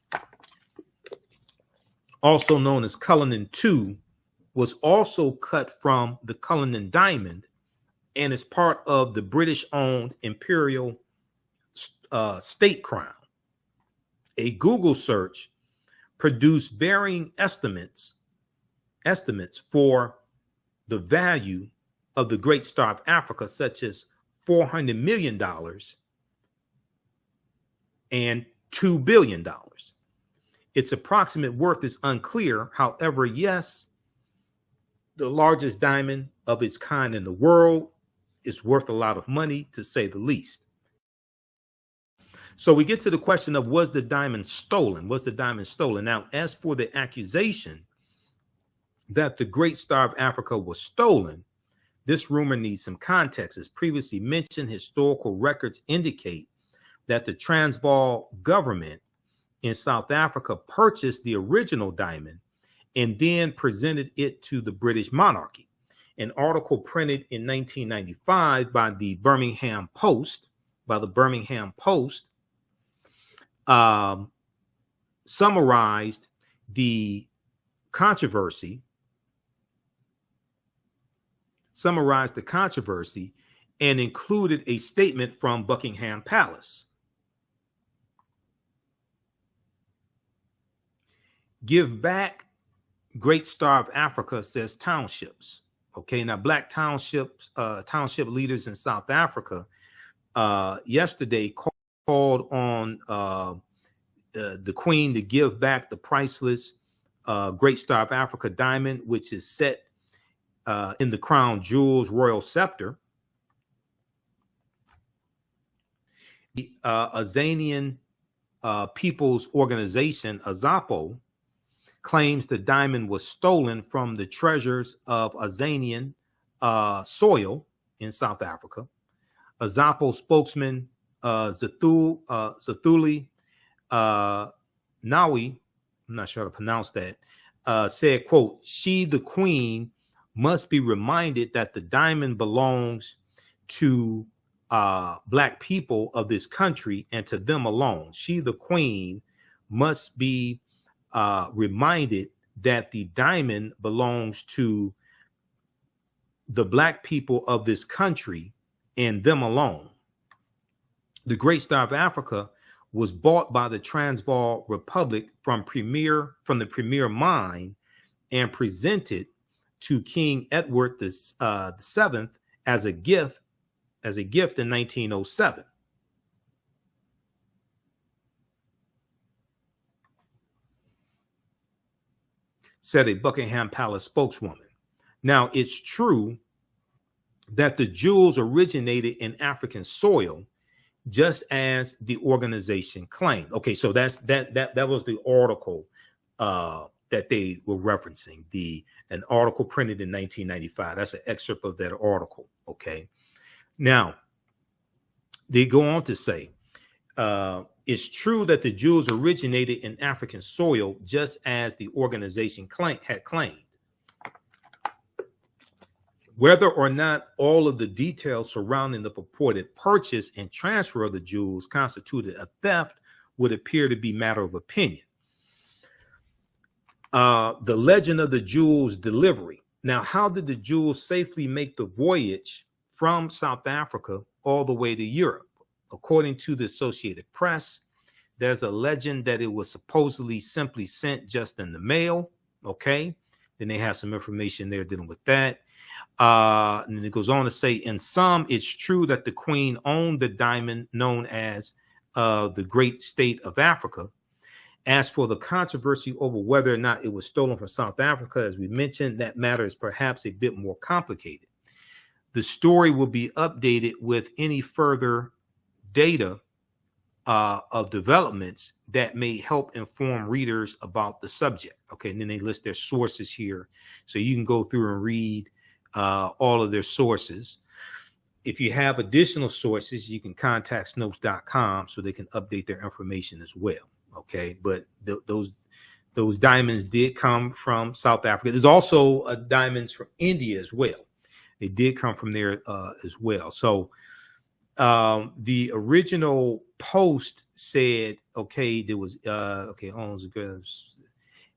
also known as Cullinan II, was also cut from the Cullinan diamond and is part of the British-owned imperial state crown. A Google search produced varying estimates for the value of the Great Star of Africa, such as $400 million and $2 billion. Its approximate worth is unclear. However, yes, the largest diamond of its kind in the world is worth a lot of money, to say the least. So we get to the question of, was the diamond stolen? Was the diamond stolen? Now, as for the accusation that the Great Star of Africa was stolen, this rumor needs some context. As previously mentioned, historical records indicate that the Transvaal government in South Africa purchased the original diamond and then presented it to the British monarchy. An article printed in 1995 by the Birmingham Post, summarized the controversy and included a statement from Buckingham Palace. Give back Great Star of Africa, says townships. Okay, now black township leaders in South Africa yesterday called on the Queen to give back the priceless Great Star of Africa diamond, which is set in the crown jewels royal scepter. The Azanian People's Organization, AZAPO, claims the diamond was stolen from the treasures of Azanian soil in South Africa. AZAPO spokesman Zathuli Nawi, I'm not sure how to pronounce that, said, quote, "She, the Queen, must be reminded that the diamond belongs to Black people of this country and to them alone. She, the Queen, must be reminded that the diamond belongs to the Black people of this country and them alone." The Great Star of Africa was bought by the Transvaal Republic from the premier mine and presented to King Edward VII as a gift in 1907. Said a Buckingham Palace spokeswoman. Now, it's true that the jewels originated in African soil, just as the organization claimed. Okay, so that was the article that they were referencing, an article printed in 1995. That's an excerpt of that article. Okay, now they go on to say It's true that the jewels originated in African soil, just as the organization had claimed. Whether or not all of the details surrounding the purported purchase and transfer of the jewels constituted a theft would appear to be matter of opinion. The legend of the jewels delivery. Now, how did the jewels safely make the voyage from South Africa all the way to Europe? According to the Associated Press, there's a legend that it was supposedly simply sent just in the mail. Okay. Then they have some information there dealing with that. And then it goes on to say, in some, it's true that the Queen owned the diamond known as the Great State of Africa. As for the controversy over whether or not it was stolen from South Africa, as we mentioned, that matter is perhaps a bit more complicated. The story will be updated with any further data of developments that may help inform readers about the subject. Okay, and then they list their sources here. So you can go through and read all of their sources. If you have additional sources, you can contact Snopes.com so they can update their information as well. Okay, but those diamonds did come from South Africa. There's also diamonds from India as well. They did come from there as well. So the original post said, okay, there was okay, owns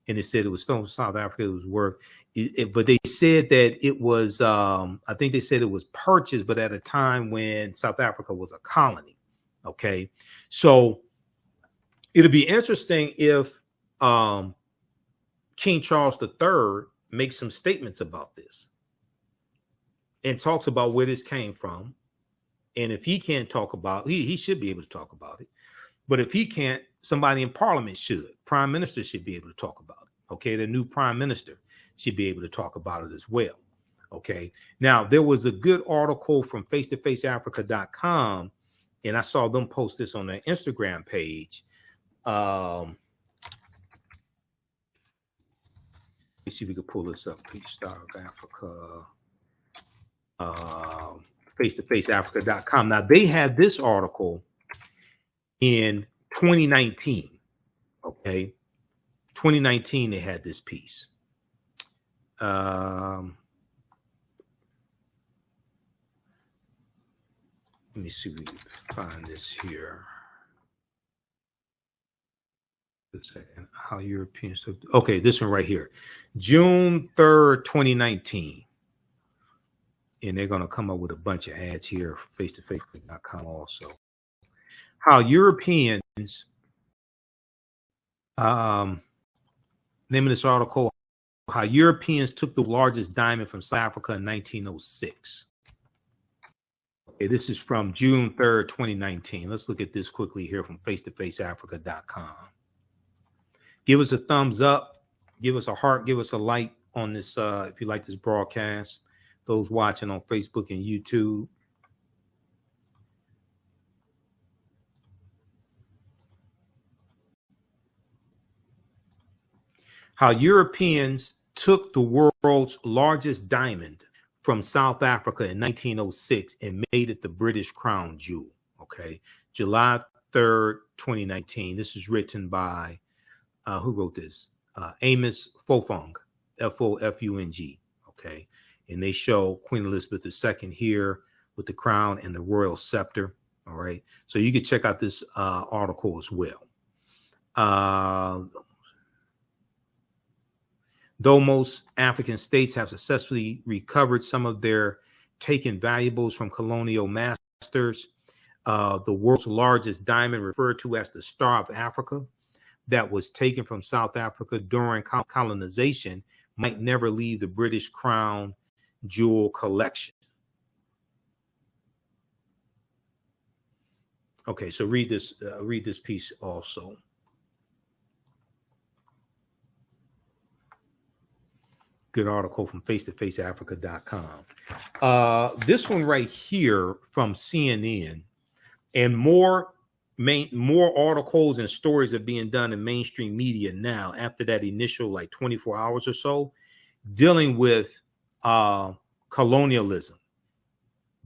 and it said it was stolen from South Africa. It was worth it, but they said that it was I think they said it was purchased, but at a time when South Africa was a colony. Okay, so it'll be interesting if King Charles III makes some statements about this and talks about where this came from. And if he can't talk about, he should be able to talk about it. But if he can't, somebody in Parliament should. Prime Minister should be able to talk about it. Okay, the new Prime Minister should be able to talk about it as well. Okay, now there was a good article from face-to-faceafrica.com, and I saw them post this on their Instagram page. Let me see if we can pull this up. Peace Star of Africa. Face-to-faceafrica.com. Now they had this article in 2019. Okay, 2019 they had this piece. Let me see if we can find this here. A second. How Europeans took. Okay, this one right here, June 3rd, 2019. And they're going to come up with a bunch of ads here, face-to-face.com also. How Europeans, name of this article, how Europeans took the largest diamond from South Africa in 1906. Okay, this is from June 3rd, 2019. Let's look at this quickly here from face-to-faceafrica.com. Give us a thumbs up, give us a heart, give us a like on this if you like this broadcast. Those watching on Facebook and YouTube. How Europeans took the world's largest diamond from South Africa in 1906 and made it the British crown jewel. Okay, July 3rd, 2019. This is written by, who wrote this? Amos Fofung, Fofung. Okay. And they show Queen Elizabeth II here with the crown and the royal scepter. All right. So you can check out this article as well. Though most African states have successfully recovered some of their taken valuables from colonial masters, the world's largest diamond, referred to as the Star of Africa, that was taken from South Africa during colonization, might never leave the British crown jewel collection. Okay, so read this piece also. Good article from face-to-faceafrica.com. This one right here from CNN, and more articles and stories are being done in mainstream media now after that initial like 24 hours or so, dealing with colonialism,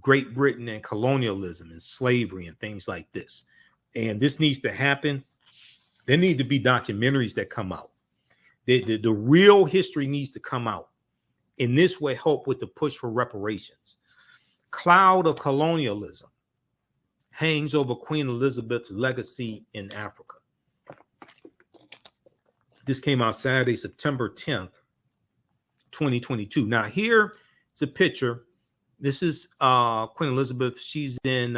Great Britain and colonialism and slavery and things like this. And this needs to happen. There need to be documentaries that come out. The real history needs to come out. In this way, help with the push for reparations. Cloud of Colonialism hangs over Queen Elizabeth's legacy in Africa. This came out Saturday, September 10th, 2022. Now, here is a picture. This is Queen Elizabeth. She's in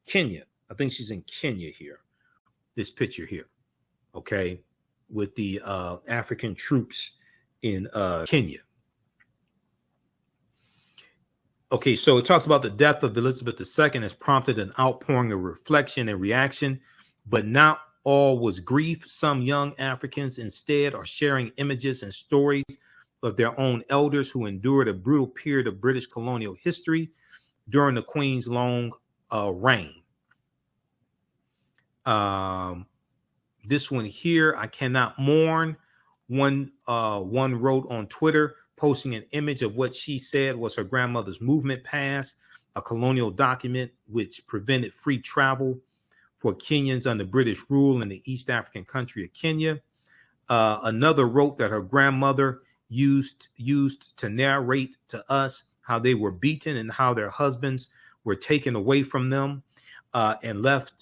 Kenya. I think she's in Kenya here. This picture here, okay, with the African troops in Kenya. Okay, so it talks about the death of Elizabeth II has prompted an outpouring of reflection and reaction, but not all was grief. Some young Africans instead are sharing images and stories of their own elders who endured a brutal period of British colonial history during the Queen's long reign. This one here, I cannot mourn. One wrote on Twitter, posting an image of what she said was her grandmother's movement pass, a colonial document which prevented free travel for Kenyans under British rule in the East African country of Kenya. Another wrote that her grandmother used to narrate to us how they were beaten and how their husbands were taken away from them and left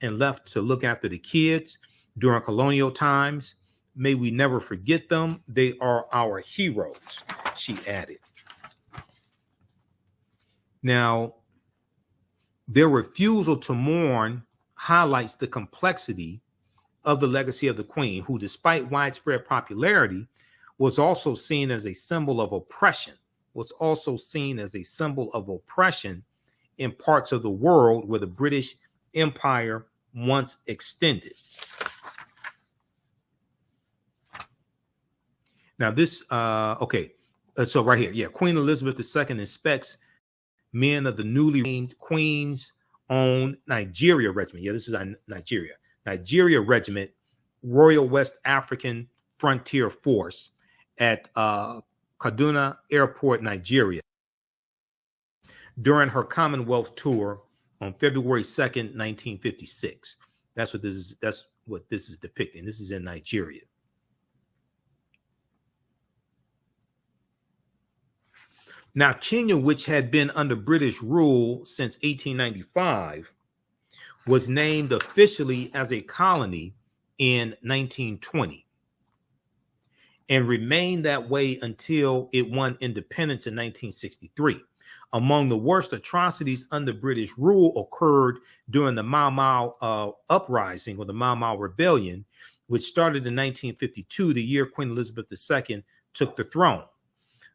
to look after the kids during colonial times. May we never forget them. They are our heroes, she added. Now, their refusal to mourn highlights the complexity of the legacy of the Queen, who, despite widespread popularity, was also seen as a symbol of oppression, in parts of the world where the British Empire once extended. Now this, so right here, yeah, Queen Elizabeth II inspects men of the newly named Queen's own Nigeria Regiment. Yeah, this is Nigeria Regiment, Royal West African Frontier Force at Kaduna Airport, Nigeria, during her Commonwealth tour on February 2nd, 1956. That's what this is depicting. This is in Nigeria. Now, Kenya, which had been under British rule since 1895, was named officially as a colony in 1920 and remained that way until it won independence in 1963. Among the worst atrocities under British rule occurred during the Mau Mau uprising, or the Mau Mau rebellion, which started in 1952, the year Queen Elizabeth II took the throne.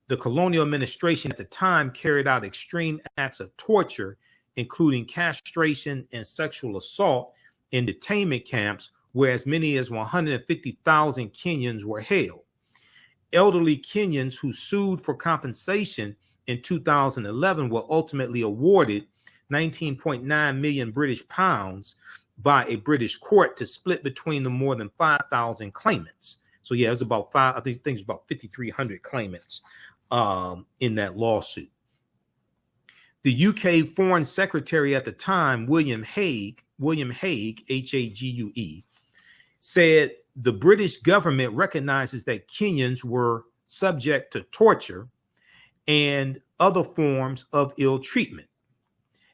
The colonial administration at the time carried out extreme acts of torture, including castration and sexual assault in detainment camps, where as many as 150,000 Kenyans were held. Elderly Kenyans who sued for compensation in 2011 were ultimately awarded 19.9 million British pounds by a British court to split between the more than 5,000 claimants. So yeah, it was about I think it was about 5,300 claimants in that lawsuit. The UK Foreign Secretary at the time, William Hague, Hague, said the British government recognizes that Kenyans were subject to torture and other forms of ill treatment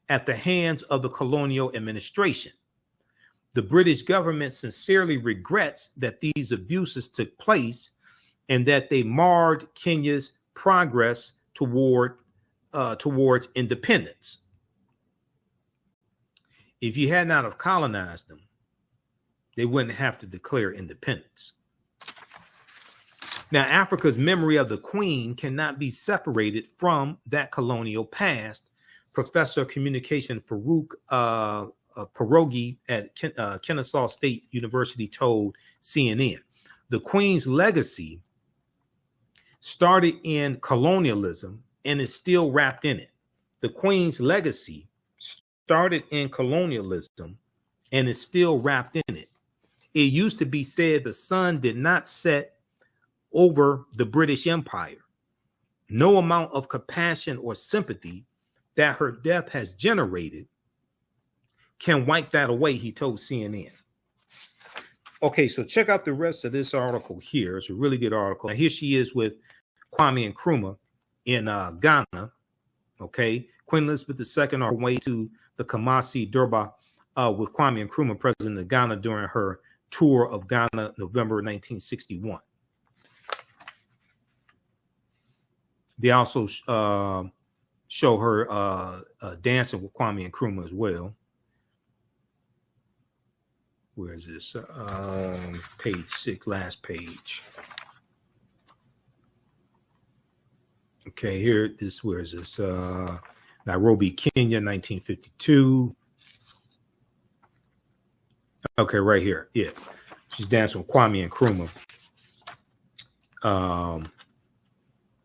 at the hands of the colonial administration. The British government sincerely regrets that these abuses took place and that they marred Kenya's progress towards independence. If you had not have colonized them, they wouldn't have to declare independence. Now, Africa's memory of the Queen cannot be separated from that colonial past. Professor of Communication Farouk Pierogi at Kennesaw State University told CNN, the Queen's legacy started in colonialism and is still wrapped in it. The Queen's legacy started in colonialism and is still wrapped in it. It used to be said the sun did not set over the British Empire. No amount of compassion or sympathy that her death has generated can wipe that away, he told CNN. Okay, so check out the rest of this article here. It's a really good article. Now, here she is with Kwame Nkrumah in Ghana. Okay, Queen Elizabeth II on her way to the Kumasi Durbar with Kwame Nkrumah, president of Ghana, during her tour of Ghana, November 1961. They also show her dancing with Kwame Nkrumah as well. Where is this? Page 6, last page. Okay, here this. Where is this? Nairobi, Kenya, 1952. Okay, right here. Yeah, she's dancing with Kwame Nkrumah.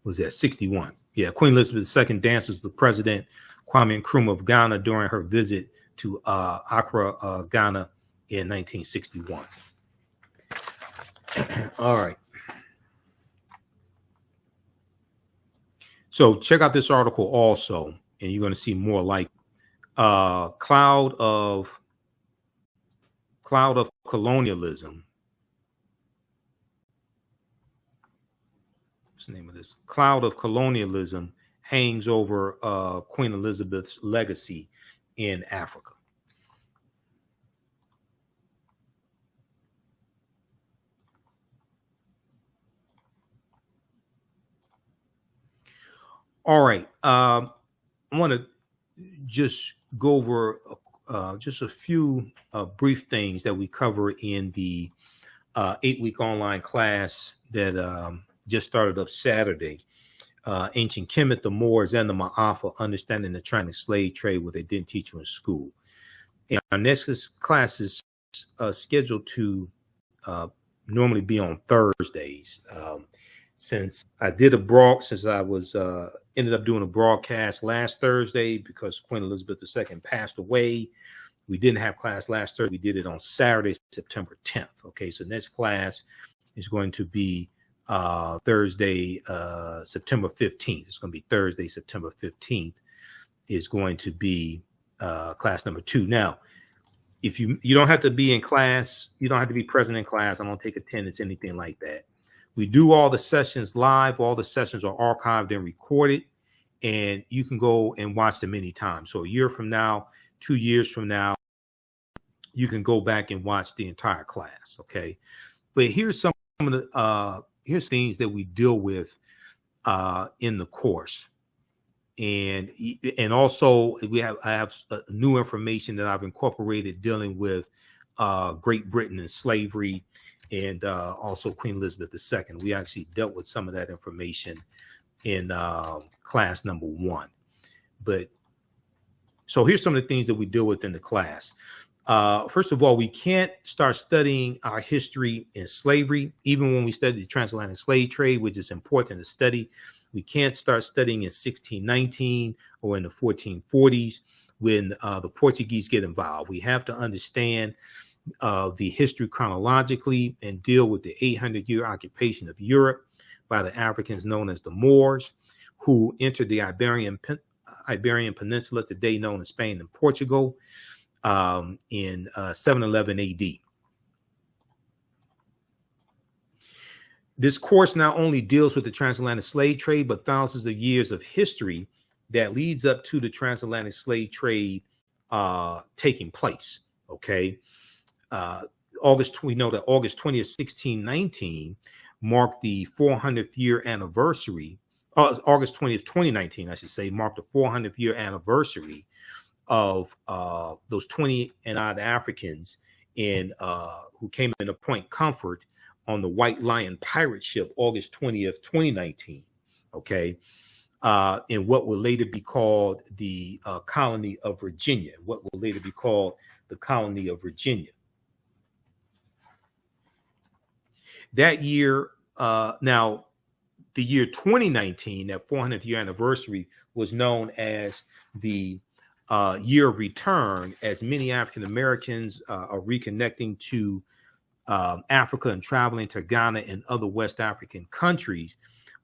Was that 61? Yeah, Queen Elizabeth II dances with President Kwame Nkrumah of Ghana during her visit to Accra, Ghana in 1961. All right. So check out this article also, and you're going to see more like Cloud of Colonialism. What's the name of this? Cloud of Colonialism hangs over Queen Elizabeth's legacy in Africa. All right. I want to just go over just a few brief things that we cover in the 8-week online class that just started up Saturday. Ancient Kemet, the Moors, and the Ma'afa, Understanding the Trans Slave Trade, what they didn't teach you in school. And our next class is scheduled to normally be on Thursdays. Since I was ended up doing a broadcast last Thursday because Queen Elizabeth II passed away, we didn't have class last Thursday. We did it on Saturday, September 10th. Okay, so next class is going to be Thursday, September 15th. It's going to be Thursday, September 15th is going to be class number 2. Now, if you don't have to be in class, you don't have to be present in class. I don't take attendance, anything like that. We do all the sessions live. All the sessions are archived and recorded, and you can go and watch them anytime. So a year from now, 2 years from now, you can go back and watch the entire class. Okay, but here's some of the here's things that we deal with in the course, and also I have new information that I've incorporated dealing with Great Britain and slavery. And also Queen Elizabeth II. We actually dealt with some of that information in class number 1. But so here's some of the things that we deal with in the class. First of all, we can't start studying our history in slavery, even when we study the transatlantic slave trade, which is important to study. We can't start studying in 1619 or in the 1440s when the Portuguese get involved. We have to understand the history chronologically and deal with the 800-year occupation of Europe by the Africans known as the Moors, who entered the Iberian Peninsula, today known as Spain and Portugal, in 711 AD. This course not only deals with the transatlantic slave trade, but thousands of years of history that leads up to the transatlantic slave trade taking place. Okay. We know that August 20th, 1619 marked the 400th year anniversary. August 20th, 2019, I should say, marked the 400th year anniversary of those 20 and odd Africans who came into Point Comfort on the White Lion pirate ship, August 20th, 2019. Okay. In what will later be called the colony of Virginia, That year, now the year 2019, that 400th year anniversary, was known as the year of return, as many African Americans are reconnecting to Africa and traveling to Ghana and other West African countries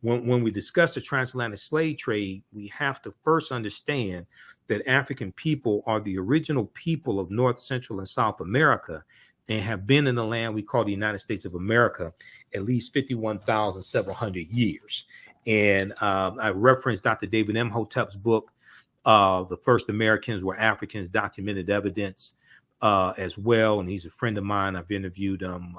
when we discuss the transatlantic slave trade, we have to first understand that African people are the original people of North, Central, and South America, and have been in the land we call the United States of America at least 51,700 years. And I referenced Dr. David Imhotep's book, The First Americans Were Africans, Documented Evidence, as well. And he's a friend of mine. I've interviewed him